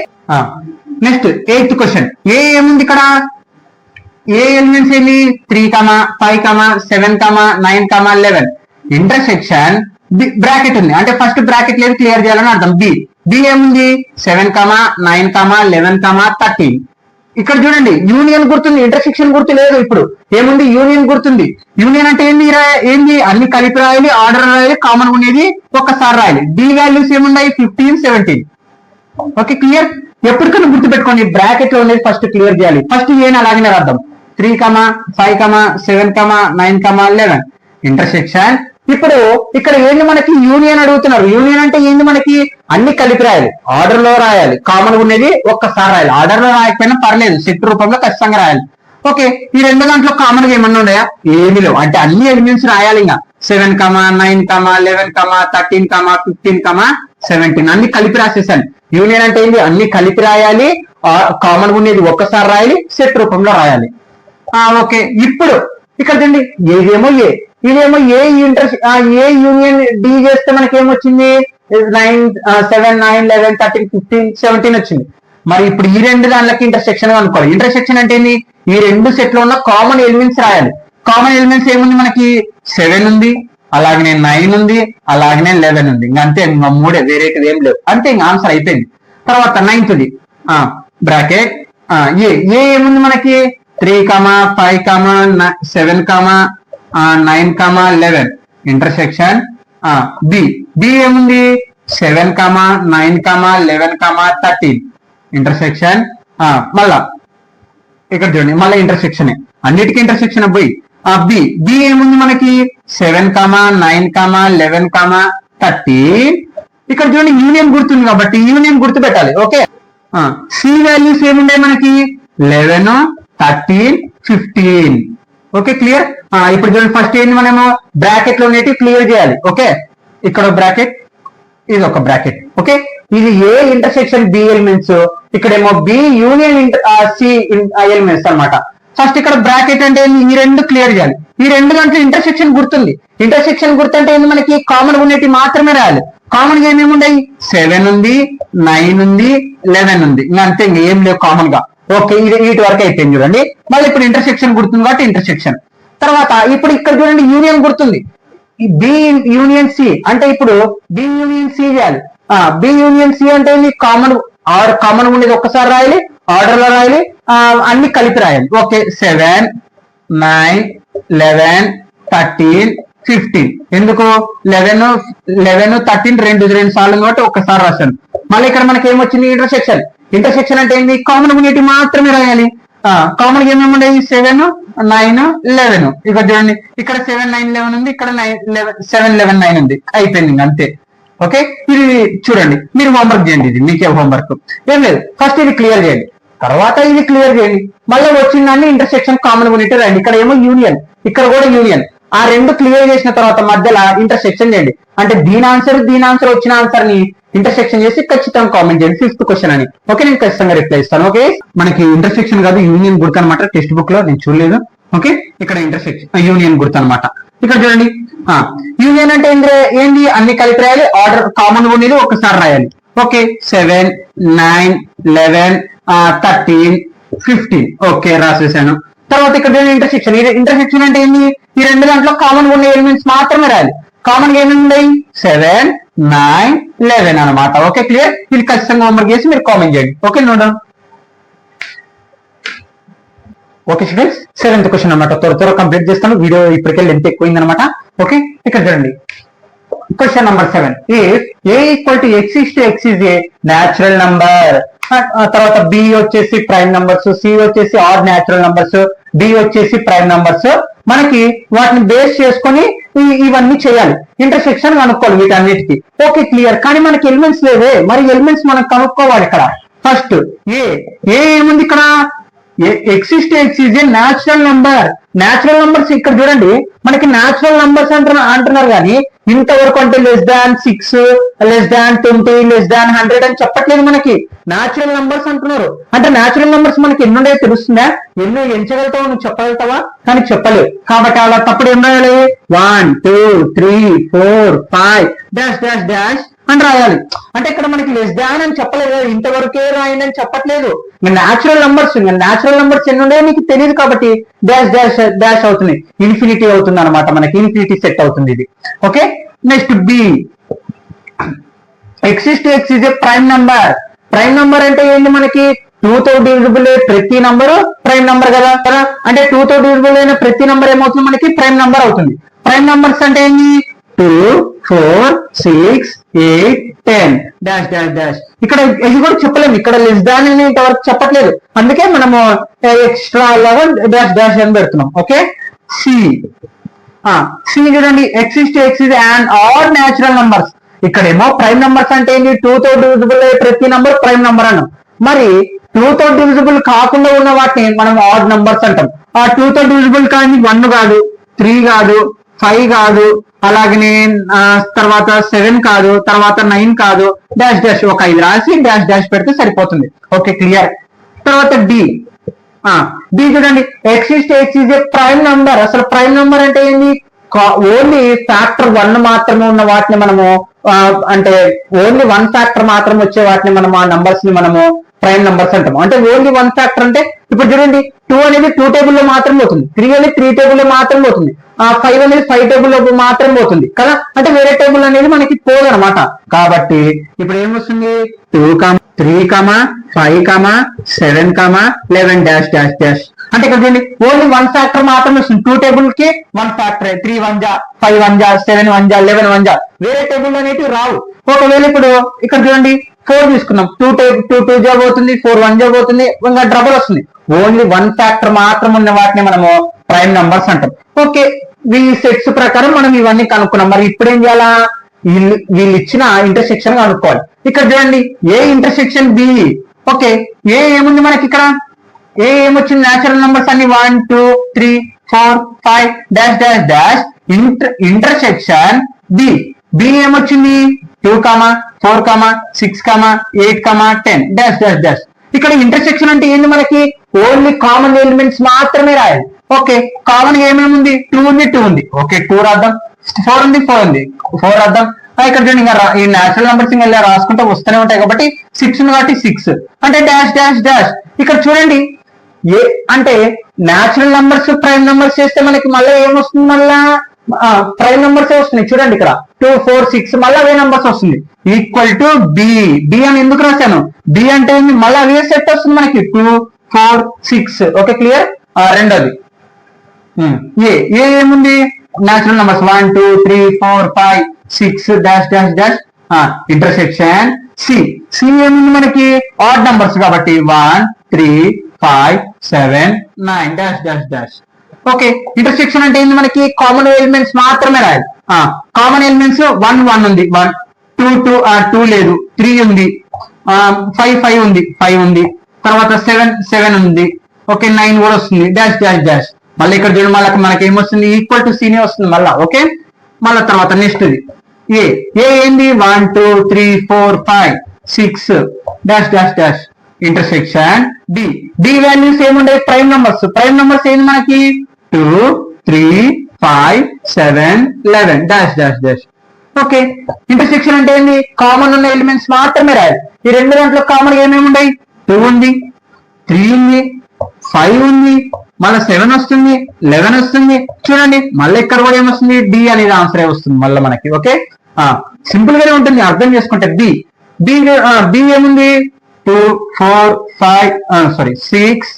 next 8th question. ఏముంది ఇక్కడ? ఏ ఎలిమెంట్స్ ఏంటి? 3, 5, 7, 9, 11 ఇంటర్సెక్షన్ బ్రాకెట్ ఉంది అంటే ఫస్ట్ బ్రాకెట్ లేదు క్లియర్ చేయాలని అర్థం. బి ఏముంది? 7, 9, 11, 13. ఇక్కడ చూడండి యూనియన్ గుర్తుంది, ఇంటర్సెక్షన్ గుర్తు లేదు. ఇప్పుడు ఏముంది? యూనియన్ గుర్తుంది. యూనియన్ అంటే ఏంది? అన్ని కలిపి రాయాలి, ఆర్డర్ రాయాలి, కామన్ ఉండేది ఒక్కసారి రాయాలి. డి వాల్యూస్ ఏమున్నాయి? 15, 17. Okay, clear. ఎప్పటికైనా గుర్తుపెట్టుకోండి బ్రాకెట్ లో ఉండేది ఫస్ట్ క్లియర్ చేయాలి. ఫస్ట్ ఏని అలాగనే రాద్దాం. 3, 5, 7, 9, 11 ఇంటర్సెక్షన్. ఇప్పుడు ఇక్కడ ఏంది మనకి? యూనియన్ అడుగుతున్నారు. యూనియన్ అంటే ఏంది మనకి? అన్ని కలిపి రాయాలి, ఆర్డర్ లో రాయాలి, కామన్ ఉండేది ఒక్కసారి రాయాలి. ఆర్డర్ లో రాయకపోయినా పర్లేదు, సెట్ రూపంలో ఖచ్చితంగా రాయాలి. ఓకే, ఈ రెండు దాంట్లో కామన్ గా ఏమన్నా ఉన్నాయా? ఏమి లేవు. అంటే అన్ని ఎలిమెంట్స్ రాయాలి. ఇంకా 7, 9, 11, 13, 15, 17 అన్ని కలిపి రాసేసాను. యూనియన్ అంటే ఏంటి? అన్ని కలిపి రాయాలి, కామన్ ఉండేది ఒక్కసారి రాయాలి, సెట్ రూపంలో రాయాలి. ఓకే, ఇప్పుడు ఇక్కడ చూడండి ఇదేమో ఏ యూనియన్ డి చేస్తే మనకి ఏమొచ్చింది? 7, 9, 11, 13, 15, 17 వచ్చింది. మరి ఇప్పుడు ఈ రెండు దానిలకి ఇంటర్సెక్షన్ అనుకోవాలి. ఇంటర్సెక్షన్ అంటే ఏంటి? ఈ రెండు సెట్ లో ఉన్న కామన్ ఎలిమెంట్స్ రాయాలి. కామన్ ఎలిమెంట్స్ ఏముంది మనకి? 7 ఉంది, అలాగనే 9 ఉంది, అలాగనే 11 ఉంది. ఇంకా అంతే, ఇంకా మూడే, వేరేది ఏం లేవు. అంతే, ఇంకా ఆన్సర్ అయిపోయింది. తర్వాత 9th బ్రాకెట్ ఏ ఏముంది మనకి? 3, 5, 7, 9, 11 ఇంటర్సెక్షన్ బి ఏముంది? 7, 9, 11, 13 ఇంటర్సెక్షన్ మళ్ళా ఇక్కడ చూడండి మళ్ళీ ఇంటర్సెక్షన్ అన్నిటికీ ఇంటర్సెక్షన్ పోయి బి బి ఏముంది మనకి 7, 9, 11, 13. ఇక్కడ చూడండి యూనియన్ గుర్తుంది కాబట్టి యూనియన్ గుర్తు పెట్టాలి. ఓకే, సి వాల్యూస్ ఏముంటాయి మనకి 11, 13, 15. Okay, clear. ఇప్పుడు చూడండి ఫస్ట్ ఏంటి మనము బ్రాకెట్ లో ఉన్నట్టు క్లియర్ చేయాలి. ఓకే, ఇక్కడ బ్రాకెట్, ఇది ఒక బ్రాకెట్. ఓకే, ఇది ఏ ఇంటర్సెక్షన్ బి ఎలిమెంట్స్, ఇక్కడేమో బి యూనియన్ సి ఎలిమెంట్స్ అన్నమాట. ఫస్ట్ ఇక్కడ బ్రాకెట్ అంటే ఈ రెండు క్లియర్ చేయాలి. ఈ రెండు దాంట్లో ఇంటర్సెక్షన్ గుర్తుంది. ఇంటర్సెక్షన్ గుర్తు అంటే ఏంది మనకి కామన్ ఉన్నట్టు మాత్రమే రాయాలి. కామన్ గా ఏమేమి ఉన్నాయి 7 ఉంది, 9 ఉంది, 11 ఉంది. ఇంకా అంతే, ఇంకా ఏం లేవు కామన్ గా. ఓకే, ఇది వీటి వరకు అయిపోయింది చూడండి. మళ్ళీ ఇప్పుడు ఇంటర్సెక్షన్ గుర్తుంది కాబట్టి ఇంటర్సెక్షన్ తర్వాత ఇప్పుడు ఇక్కడ చూడండి యూనియన్ గుర్తుంది. బి యూనియన్ సి అంటే ఇప్పుడు బి యూనియన్ సి చేయాలి. బి యూనియన్ సి అంటే కామన్ కామన్ ఉండేది ఒక్కసారి రాయాలి, ఆర్డర్ లో రాయాలి, అన్ని కలిపి రాయాలి. ఓకే, 7, 9, 11, 13, 15. ఎందుకు 11, 13 రెండు సార్లు కాబట్టి ఒక్కసారి రాశాను. మళ్ళీ ఇక్కడ మనకి ఏమొచ్చింది ఇంటర్సెక్షన్. ఇంటర్సెక్షన్ అంటే ఏంటి కామన్ ఉండేటి మాత్రమే రాయాలి. కామన్ గా ఏమేమి ఉండేవి 7, 9, 11. ఇక్కడ చూడండి ఇక్కడ 7, 9, 11 ఉంది, ఇక్కడ 7, 11, 9 ఉంది. అయిపోయింది అంతే. ఓకే, ఇది చూడండి మీరు హోంవర్క్ చేయండి. ఇది మీకే హోంవర్క్ ఏం లేదు. ఫస్ట్ ఇది క్లియర్ చేయండి, తర్వాత ఇది క్లియర్ చేయండి. మళ్ళీ వచ్చిందాన్ని ఇంటర్సెక్షన్ కామన్ యూనిట్ రండి. ఇక్కడ ఏమో యూనియన్, ఇక్కడ కూడా యూనియన్. ఆ రెండు క్లియర్ చేసిన తర్వాత మధ్యలో ఇంటర్సెక్షన్ చేయండి. అంటే దీని ఆన్సర్ వచ్చిన ఆన్సర్ ని ఇంటర్సెక్షన్ చేసి ఖచ్చితంగా కామెంట్ చేయండి 5th క్వశ్చన్ అని. ఓకే, నేను ఖచ్చితంగా రిప్లై ఇస్తాను. ఓకే, మనకి ఇంటర్సెక్షన్ కాదు యూనియన్ గుర్తు అనమాట. టెక్స్ట్ బుక్ లో నేను చూడలేదు. ఓకే, ఇక్కడ ఇంటర్సెక్షన్ యూనియన్ గుర్తు అనమాట. ఇక్కడ చూడండి యూనియన్ అంటే ఏంది అన్ని కలిపి రాయాలి, ఆర్డర్ కామన్ ఉండేది ఒక్కసారి రాయాలి. ఓకే, 7, 9, 11, 13, 15. ఓకే, రాసేసాను. తర్వాత ఇక్కడ ఇంటర్సెక్షన్. ఇంటర్సెక్షన్ అంటే ఏంటి ఈ రెండు దాంట్లో కామన్ ఉన్న ఎలిమెంట్స్ మాత్రమే రాయాలి. కామన్ గా ఏమేమి ఉన్నాయి 7, 9, 11 అనమాట. Okay, clear. ఇది ఖచ్చితంగా హోంవర్క్ చేసి మీరు కామెంట్ చేయండి. ఓకే, నోడం. ఓకే స్టూడెంట్స్, 7th క్వశ్చన్ అనమాట. త్వర కంప్లీట్ చేస్తాను. వీడియో ఇప్పటికే లెంత్ ఎక్కువైంది అనమాట. ఓకే, ఇక్కడ చూడండి question number 7. If a = x x is a natural number. తర్వాత బి వచ్చేసి ప్రైమ్ నంబర్స్, సి వచ్చేసి ఆడ్ న్యాచురల్ నంబర్స్, డి వచ్చేసి ప్రైమ్ నంబర్స్. మనకి వాటిని బేస్ చేసుకొని ఇవన్నీ చేయాలి. ఇంటర్సెక్షన్ కనుక్కోవాలి వీటన్నిటికి. Okay, clear. కానీ మనకి ఎలిమెంట్స్ లేవే, మరి ఎలిమెంట్స్ మనం కనుక్కోవాలి. ఇక్కడ ఫస్ట్ ఏ ఏముంది ఇక్కడ x is a natural number. Natural numbers ఇక్కడ చూడండి మనకి న్యాచురల్ నంబర్స్ అంటున్నారు కానీ ఇంతవరకు అంటే <6, <20, <100 అని చెప్పట్లేదు. మనకి న్యాచురల్ నంబర్స్ అంటున్నారు. అంటే న్యాచురల్ నంబర్స్ మనకి ఎన్ని ఉన్నాయో తెలుస్తుందా? ఎన్నో ఎంచగలుగుతావో నువ్వు చెప్పగలుగుతావా? కానీ చెప్పలేవు. కాబట్టి అలా తప్పుడు ఎన్ని రాయాలి 1, 2, 3, 4, 5 డాష్ డాష్ డాష్ అని రాయాలి. అంటే ఇక్కడ మనకి < అని చెప్పలేదు, ఇంతవరకే రాయండి అని చెప్పట్లేదు. న్యాచురల్ నంబర్స్ ఎన్ని ఉన్నాయో నీకు తెలియదు కాబట్టి డాష్ డాష్ డాష్ అవుతుంది, ఇన్ఫినిటీ అవుతుంది అనమాట. మనకి ఇన్ఫినిటీ సెట్ అవుతుంది ఇది. Okay, next B x is a prime number. Prime number అంటే ఏంటి మనకి 2 తో డివిజిబుల్ ప్రతి నంబర్ ప్రైమ్ నంబర్ కదా. అంటే 2 తో డివిజిబుల్ అయిన ప్రతి నంబర్ ఏమవుతుంది మనకి ప్రైమ్ నంబర్ అవుతుంది. ప్రైమ్ నంబర్స్ అంటే ఏంటి 2, 4, 6, 8, 10 డాష్ డాష్ డాష్. ఇక్కడ ఇది కూడా చెప్పలేము, ఇక్కడ < అని ఇంతవరకు చెప్పట్లేదు. అందుకే మనము ఎక్స్ట్రా లాగా డాష్ డాష్ అని పెడుతున్నాం. ఓకే, సి చూడండి x is an odd natural numbers. ఇక్కడేమో ప్రైమ్ నంబర్స్ అంటే ఏంటి 2 తో డివిజిబుల్ అయ్యే ప్రతి నంబర్ ప్రైమ్ నంబర్ అన్నాం. మరి 2 తో డివిజిబుల్ కాకుండా ఉన్న వాటిని మనం ఆడ్ నంబర్స్ అంటాం. ఆ 2 తో డివిజిబుల్ కానీ 1 కాదు, 3 కాదు, 5 కాదు, అలాగనే తర్వాత 7 కాదు, తర్వాత 9 కాదు, డాష్ డాష్ ఒక 5 రాసి డాష్ డాష్ పెడితే సరిపోతుంది. Okay, clear. తర్వాత డి చూడండి x is a prime number. అసలు ప్రైమ్ నంబర్ అంటే ఏంటి ఓన్లీ ఫ్యాక్టర్ 1 మాత్రమే ఉన్న వాటిని మనము అంటే ఓన్లీ 1 ఫ్యాక్టర్ మాత్రం వచ్చే వాటిని మనం ఆ నంబర్స్ ని మనము ప్రైమ్ నంబర్స్ అంటాము. అంటే ఓన్లీ 1 ఫ్యాక్టర్ అంటే ఇప్పుడు చూడండి 2 అనేది 2 టేబుల్ లో మాత్రం పోతుంది, 3 అనేది 3 టేబుల్ లో మాత్రం పోతుంది, 5 అనేది 5 టేబుల్ లో మాత్రం పోతుంది కదా. అంటే వేరే టేబుల్ అనేది మనకి పోదనమాట. కాబట్టి ఇప్పుడు ఏమొస్తుంది 2, 3, 5, 7, 11 డాష్ డాష్ డాష్. అంటే ఇక్కడ చూడండి ఓన్లీ 1 ఫ్యాక్టర్ మాత్రమే వస్తుంది. 2 టేబుల్ కి 1 ఫ్యాక్టర్, 3 1 జా, 5 1 జా, 7 1 జా, 11 1 జా, వేరే టేబుల్ అనేటివి రావు. ఒకవేళ ఇప్పుడు ఇక్కడ చూడండి 4 తీసుకున్నాం, 2 జాబ్ అవుతుంది, 4 1 జాబ్ అవుతుంది, ఇంకా డబుల్ వస్తుంది. ఓన్లీ 1 ఫ్యాక్టర్ మాత్రం ఉన్న వాటిని మనము ప్రైమ్ నంబర్స్ అంటాం. ఓకే, ఈ సెట్స్ ప్రకారం మనం ఇవన్నీ కనుక్కున్నాం. మరి ఇప్పుడు ఏం చేయాలా? వీళ్ళు ఇచ్చిన ఇంటర్సెక్షన్ కనుక్కోవాలి. ఇక్కడ చూడండి, ఏ ఇంటర్సెక్షన్ బి. ఓకే, ఏ ఏముంది మనకి ఇక్కడ? ఏ ఏమొచ్చింది? న్యాచురల్ నంబర్స్ అన్ని 1 2 3 4 5 dash dash dash intersection B. B ఏమొచ్చింది? 2 4 6 8 10 డాష్ డాష్ డాష్. ఇక్కడ ఇంటర్సెక్షన్ అంటే ఏంది? మనకి ఓన్లీ కామన్ ఎలిమెంట్స్ మాత్రమే రాయాలి. ఓకే, కామన్ ఏమేమి ఉంది? 2 ఉంది, 2 ఉంది. ఓకే, 2 రాద్దాం. 4 ఉంది, 4 ఉంది, 4 రాద్దాం. ఇక్కడ చూడండి, ఇంకా ఈ న్యాచురల్ నంబర్స్ ఇంకా రాసుకుంటే వస్తూనే ఉంటాయి కాబట్టి 6 ఉంది కాబట్టి 6 అంటే డాష్ డాష్ డాష్. ఇక్కడ చూడండి, ఏ అంటే న్యాచురల్ నంబర్స్ ప్రైమ్ నంబర్స్ చేస్తే మనకి మళ్ళీ ఏమొస్తుంది? మళ్ళా ప్రైమ్ నంబర్స్ వస్తున్నాయి. చూడండి ఇక్కడ 2 4 6 మళ్ళీ అవే నంబర్స్ వస్తుంది. Equal to B. బి అని ఎందుకు రాశాను? బి అంటే మళ్ళీ అవే సెట్ వస్తుంది మనకి 2 4 6. Okay, clear. రెండోది ఏ. ఏ ఏముంది? Natural numbers 1 2 3 4 5 6 dash dash dash. Intersection C. C ఏముంది మనకి? ఆడ్ నంబర్స్ కాబట్టి 1 3 5 7 9 dash dash dash. Okay, intersection అంటే ఏంది? మనకి కామన్ ఎలిమెంట్స్ మాత్రమే రాయాలి. కామన్ ఎలిమెంట్స్ 1 1 ఉంది, 1 2 2 లేదు, 3 ఉంది, 5 ఉంది, 5 ఉంది, తర్వాత 7 ఉంది. ఓకే, 9 కూడా వస్తుంది, డాష్ డాష్ డాష్. మళ్ళీ ఇక్కడ చూడండి, మళ్ళీ మనకి ఏమొస్తుంది? ఈక్వల్ టు సీనే వస్తుంది మళ్ళా. ఓకే, మళ్ళీ తర్వాత నెక్స్ట్ ఏ. ఏ ఏంది? 1 2 3 4 5 6 dash dash dash. Intersection D. D values ఏముండే? Prime numbers. ప్రైమ్ నంబర్స్ ఏంది మనకి? 2 3 5 7 11 dash dash dash. Okay, intersection అంటే ఏంది? కామన్ ఉన్న ఎలిమెంట్స్ మాత్రమే రాయాలి. ఈ రెండు దాంట్లో కామన్ ఏమేమి ఉన్నాయి? 2 ఉంది, 3 ఉంది, 5 ఉంది, మళ్ళీ 7 వస్తుంది, 11 వస్తుంది. చూడండి, మళ్ళీ ఇక్కడ కూడా ఏమొస్తుంది? డి అనేది ఆన్సర్ వస్తుంది మళ్ళీ మనకి. ఓకే, సింపుల్ గానే ఉంటుంది అర్థం చేసుకుంటే. బి. బి బి ఏముంది? 2 4 5 6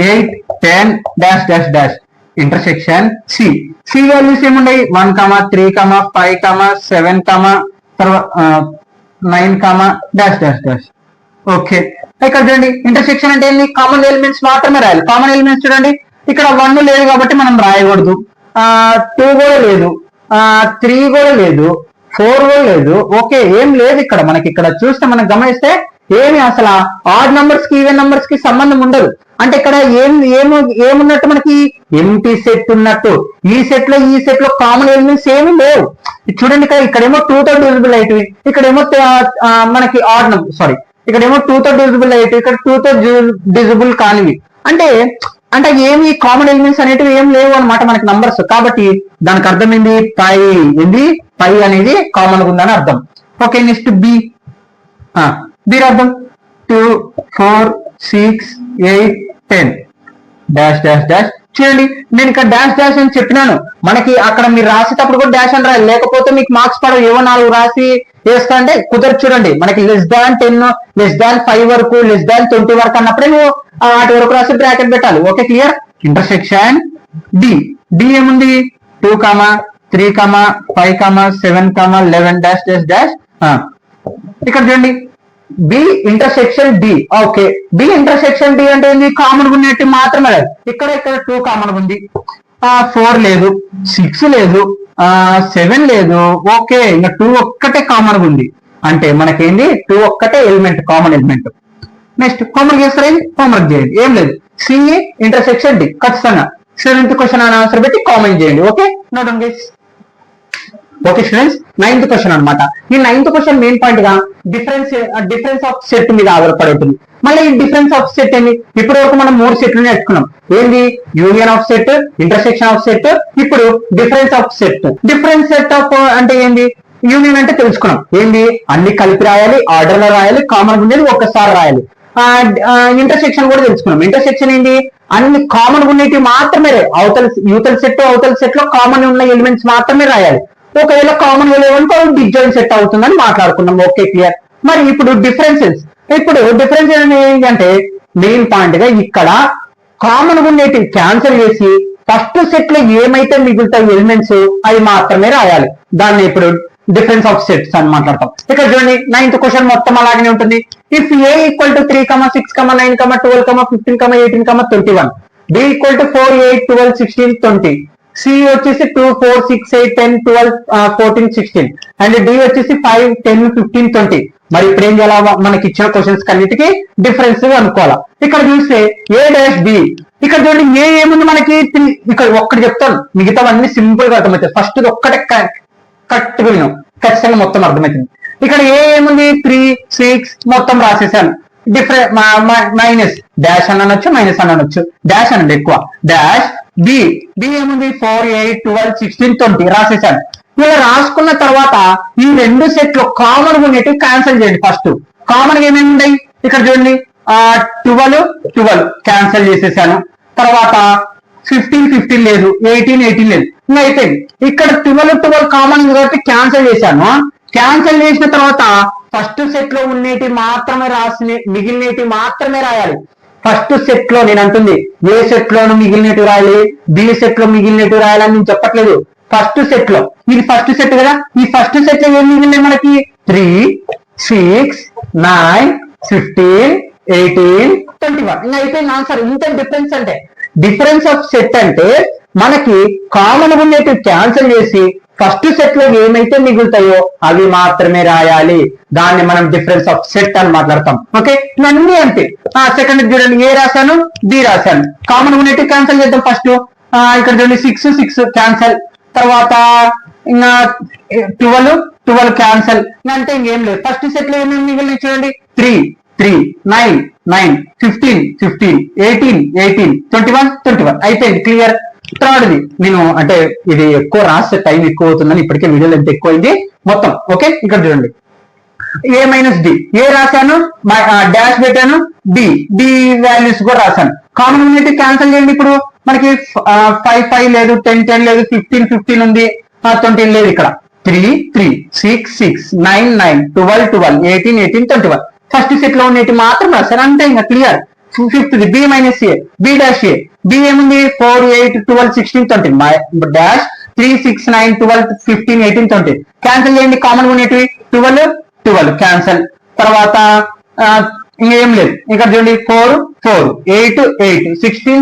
8 10 dash dash dash. Intersection C. C values ఏముంటాయి? 1 3 5 7 తర్వాత 9 డాష్ డాష్ డాష్. ఓకే, ఇక్కడ చూడండి, ఇంటర్సెక్షన్ అంటే ఏంటి? కామన్ ఎలిమెంట్స్ మాత్రమే రాయాలి. కామన్ ఎలిమెంట్స్ చూడండి, ఇక్కడ 1 లేదు కాబట్టి మనం రాయకూడదు, 2 కూడా లేదు, 3 కూడా లేదు, 4 కూడా లేదు. ఓకే, ఏం లేదు ఇక్కడ మనకి. ఇక్కడ చూస్తే మనం గమనిస్తే ఏమి అసలు ఆడ్ నంబర్స్ కి ఈవెన్ నంబర్స్ కి సంబంధం ఉండదు. అంటే ఇక్కడ ఏమున్నట్టు? మనకి ఎంటీ సెట్ ఉన్నట్టు. ఈ సెట్ లో కామన్ ఎలిమెంట్స్ ఏమి లేవు. చూడండి, ఇక్కడేమో 2 తో డివిజిబుల్ అయినవి, ఇక్కడేమో మనకి ఆడ్ నంబర్, సారీ, ఇక్కడేమో 2 తో డివిజిబుల్ అయితే, ఇక్కడ 2 తో డివిజిబుల్ కానివి. అంటే ఏమి కామన్ ఎలిమెంట్స్ అనేటివి ఏం లేవు అనమాట మనకి నంబర్స్. కాబట్టి దానికి అర్థం ఏంది? పై. ఏంది? పై అనేది కామన్ ఉందని అర్థం. Okay, next B. బి అర్థం 2 4 6 8 10 డాష్ డాష్ డాష్. చూడండి, నేను ఇక్కడ డాష్ డాష్ అని చెప్పినాను. మనకి అక్కడ మీరు రాసేటప్పుడు కూడా డాష్ అని రాయాలి, లేకపోతే మీకు మార్క్స్ పడవు. ఏవో 4 రాసి వేస్తా అంటే కుదరదు. చూడండి, మనకి <10 <5 వరకు <20 వరకు అన్నప్పుడే నువ్వు వాటి వరకు రాసి బ్రాకెట్ పెట్టాలి. Okay, clear. Intersection D. D ఏముంది? 2 3 5 7 11 డాష్ డాష్ డాష్. ఇక్కడ చూడండి, B intersection D. Okay, B intersection D అంటే ఏంది? కామన్ ఉన్నట్టు మాత్రమే లేదు. ఇక్కడ 2 కామన్ ఉంది, 4 లేదు, 6 లేదు, 7 లేదు. ఓకే, ఇంకా 2 ఒక్కటే కామన్ ఉంది. అంటే మనకేంది? 2 ఒక్కటే element, common element. Next homework చేస్తారా? హోంవర్క్ చేయండి, ఏం లేదు. సిఏ ఇంటర్సెక్షన్ డి ఖచ్చితంగా 7th క్వశ్చన్ అని ఆన్సర్ పెట్టి కామెంట్ చేయండి. Okay, note down guys. Okay students, 9th question అనమాట. ఈ 9th క్వశ్చన్ మెయిన్ పాయింట్ గా డిఫరెన్స్ ఆఫ్ సెట్ మీద ఆధారపడి ఉంటుంది. మళ్ళీ ఈ డిఫరెన్స్ ఆఫ్ సెట్ ఏంటి? ఇప్పటి వరకు మనం 3 సెట్లు నేర్చుకున్నాం. ఏంది? Union of set, intersection of set, ఇప్పుడు difference of set. Difference set of అంటే ఏంది? యూనియన్ అంటే తెలుసుకున్నాం. ఏంది? అన్ని కలిపి రాయాలి, ఆర్డర్ లో రాయాలి, కామన్ ఉండేది ఒక్కసారి రాయాలి. ఇంటర్సెక్షన్ కూడా తెలుసుకున్నాం. ఇంటర్సెక్షన్ ఏంటి? అన్ని కామన్ ఉండేవి మాత్రమే యూతల్ సెట్ లో కామన్ ఉన్న ఎలిమెంట్స్ మాత్రమే రాయాలి. ఒకవేళ కామన్ లేవనుకో డిస్జాయింట్ సెట్ అవుతుందని మాట్లాడుకున్నాం. Okay, clear. మరి ఇప్పుడు డిఫరెన్సెస్ ఏంటంటే మెయిన్ పాయింట్ గా ఇక్కడ కామన్ ఉండేటివి క్యాన్సిల్ చేసి ఫస్ట్ సెట్ లో ఏమైతే మిగులుతాయి ఎలిమెంట్స్ అవి మాత్రమే రాయాలి. దాన్ని ఇప్పుడు డిఫరెన్స్ ఆఫ్ సెట్స్ అని మాట్లాడతాం. ఇక్కడ చూడండి 9th క్వశ్చన్ మొత్తం అలాగే ఉంటుంది. If A equal to 3, 6, 9, 12, 15, 18, 21, B equal to 4, 8, 12, 16, 20, C వచ్చేసి 2, 4, 6, 8, 10, 12, 14, 16 అండ్ డి వచ్చేసి 5, 10, 15, 20. మరి ఇప్పుడు ఏం చేయాలా, మనకి ఇచ్చిన క్వశ్చన్స్ అన్నిటికీ డిఫరెన్స్ అనుకోవాలా. ఇక్కడ చూస్తే ఏ డాష్ బి, ఇక్కడ చూడండి ఏ ఏముంది మనకి, ఇక్కడ ఒక్కటి చెప్తాను, మిగతావన్నీ సింపుల్ గా అర్థమవుతాయి. ఫస్ట్ ఒక్కటే కరెక్ట్ గా విను, ఖచ్చితంగా మొత్తం అర్థమవుతుంది. ఇక్కడ ఏ ఏముంది 3, 6 మొత్తం రాసేసాను. డిఫరెంట్ మైనస్ డాష్ అని అనొచ్చు, మైనస్ అని అనొచ్చు, డాష్ అనండి ఎక్కువ. డాష్ బి, బి ఏముంది 4, 8, 12, 16, 20 రాసేసాను. ఇలా రాసుకున్న తర్వాత ఈ రెండు సెట్లు కామన్ ఉండేటివి క్యాన్సిల్ చేయండి. ఫస్ట్ కామన్ గా ఏమేమి ఉన్నాయి ఇక్కడ చూడండి, 12 క్యాన్సిల్ చేసేసాను. తర్వాత 15 లేదు, 18 లేదు, ఇంకా అయిపోయింది. ఇక్కడ 12 కామన్ కాబట్టి క్యాన్సిల్ చేశాను. క్యాన్సిల్ చేసిన తర్వాత ఫస్ట్ సెట్ లో ఉండేటి మాత్రమే రాసి మిగిలినవి మాత్రమే రాయాలి. ఫస్ట్ సెట్ లో నేను అంటుంది ఏ సెట్ లోను మిగిలినట్టు రాయాలి, బి సెట్ లో మిగిలినట్టు రాయాలని నేను చెప్పట్లేదు. ఫస్ట్ సెట్ లో, ఇది ఫస్ట్ సెట్ కదా, ఈ ఫస్ట్ సెట్ లో ఏం మిగిలినాయి మనకి 3, 6, 9, 15, 18, 21 ఇంకా అయిపోయింది ఆన్సర్. ఇంత డిఫరెన్స్ అంటే డిఫరెన్స్ ఆఫ్ సెట్ అంటే మనకి కామన్ ఉండేటివి క్యాన్సిల్ చేసి ఫస్ట్ సెట్ లో ఏమైతే మిగులుతాయో అవి మాత్రమే రాయాలి. దాన్ని మనం డిఫరెన్స్ ఆఫ్ సెట్ అని మాట్లాడతాం. ఓకే, ఇవన్నీ అంతే. సెకండ్ చూడండి, ఏ రాశాను, బి రాశాను, కామన్ ఉండేటివి క్యాన్సిల్ చేద్దాం. ఫస్ట్ ఇక్కడ చూడండి 6 క్యాన్సిల్, తర్వాత ఇంకా 12 క్యాన్సిల్, అంటే ఇంకేం లేదు. ఫస్ట్ సెట్ లో ఏమేమి మిగిలిన చూడండి 3, 9, 15, 18, 21 అయిపోయింది. క్లియర్. థర్డ్ది నేను అంటే ఇది ఎక్కువ రాస్తే టైం ఎక్కువ అవుతుందని ఇప్పటికే వీడియోలు ఎంత ఎక్కువైంది మొత్తం. ఓకే, ఇక్కడ చూడండి ఏ మైనస్ డి, ఏ రాశాను డాష్ పెట్టాను, డి వాల్యూస్ కూడా రాశాను. కామన్ యూనిటీ క్యాన్సిల్ చేయండి. ఇప్పుడు మనకి 5 లేదు, 10 లేదు, 15 ఉంది, 20 లేదు. ఇక్కడ 3, 6, 9, 12, 18, 21 ఫస్ట్ సెట్ లో ఉండేటి మాత్రం రాశారు, అంతే ఇంకా క్లియర్. ఫిఫ్త్ బి మైనస్ ఏ, బి డాష్ ఏ, బి ఏముంది 4, 8, 12, 16, 20 డాష్ 3, 6, 9, 12, 15, 18, 20 క్యాన్సిల్ చేయండి. కామన్ ఉండేటివి 12 క్యాన్సిల్. తర్వాత ఇంకేం లేదు. ఇక్కడ చూడండి 4, 8, 16,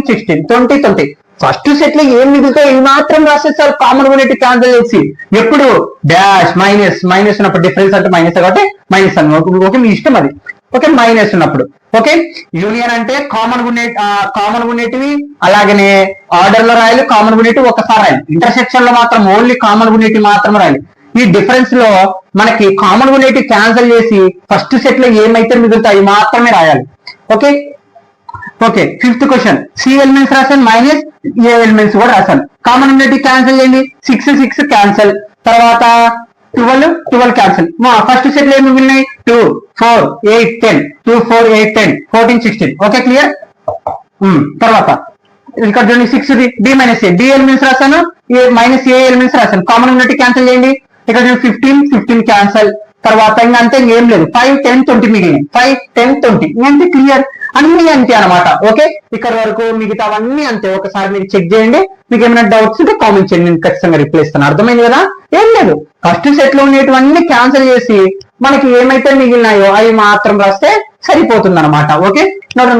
20 ఫస్ట్ సెట్ లో ఏం మిగులుతాయి ఇవి మాత్రం రాసేస్తారు. కామన్ ఉండేటి క్యాన్సిల్ చేసి ఎప్పుడు డాష్ మైనస్ ఉన్నప్పుడు డిఫరెన్స్ అంటే మైనస్ కాబట్టి మైనస్ అని. ఓకే, మీ ఇష్టం అది. ఓకే, మైనస్ ఉన్నప్పుడు. ఓకే, యూనియన్ అంటే కామన్ ఉండేటివి అలాగనే ఆర్డర్ లో రాయాలి, కామన్ ఉండేటివి ఒకసారి రాయాలి. ఇంటర్సెక్షన్ లో మాత్రం ఓన్లీ కామన్ ఉండేటివి మాత్రం రాయాలి. ఈ డిఫరెన్స్ లో మనకి కామన్ ఉండేటివి క్యాన్సిల్ చేసి ఫస్ట్ సెట్ లో ఏమైతే మిగులుతాయి మాత్రమే రాయాలి. Okay, fifth question C elements రాశాను, మైనస్ ఏ ఎలిమెంట్స్ కూడా రాశాను. కామన్ ఉండేటివి క్యాన్సిల్ చేయండి. 6 క్యాన్సిల్, తర్వాత 12 క్యాన్సిల్. ఫస్ట్ సెట్ లో ఏమి మిగిలినాయి 2, 4, 8, 10, 2, 4, 8, 10, 14, 16. Okay, clear. తర్వాత ఇక్కడ చూడండి 6 డి మైనస్ ఏ, డి ఎలిమెంట్స్ రాశాను, మైనస్ ఏ ఎలిమెంట్స్ రాశాను. కామన్ ఉన్నట్టు క్యాన్సిల్ చేయండి. ఇక్కడ 15 క్యాన్సిల్. తర్వాత ఇంకా అంతే, ఇంకేం లేదు. 5, 10, 20 మిగిలినాయి. 5, 10, 20 ఇంకంతే, క్లియర్. అన్ని అంతే అనమాట. ఓకే, ఇక్కడ వరకు మిగతావన్నీ అంతే. ఒకసారి మీరు చెక్ చేయండి. మీకు ఏమైనా డౌట్స్ ఉంటే కామెంట్ చేయండి, నేను ఖచ్చితంగా రిప్లై ఇస్తాను. అర్థమైంది కదా? ఏం లేదు, ఫస్ట్ సెట్ లో ఉండేటివన్నీ క్యాన్సిల్ చేసి మనకి ఏమైతే మిగిలినాయో అవి మాత్రం రాస్తే సరిపోతుంది అనమాట. Okay, note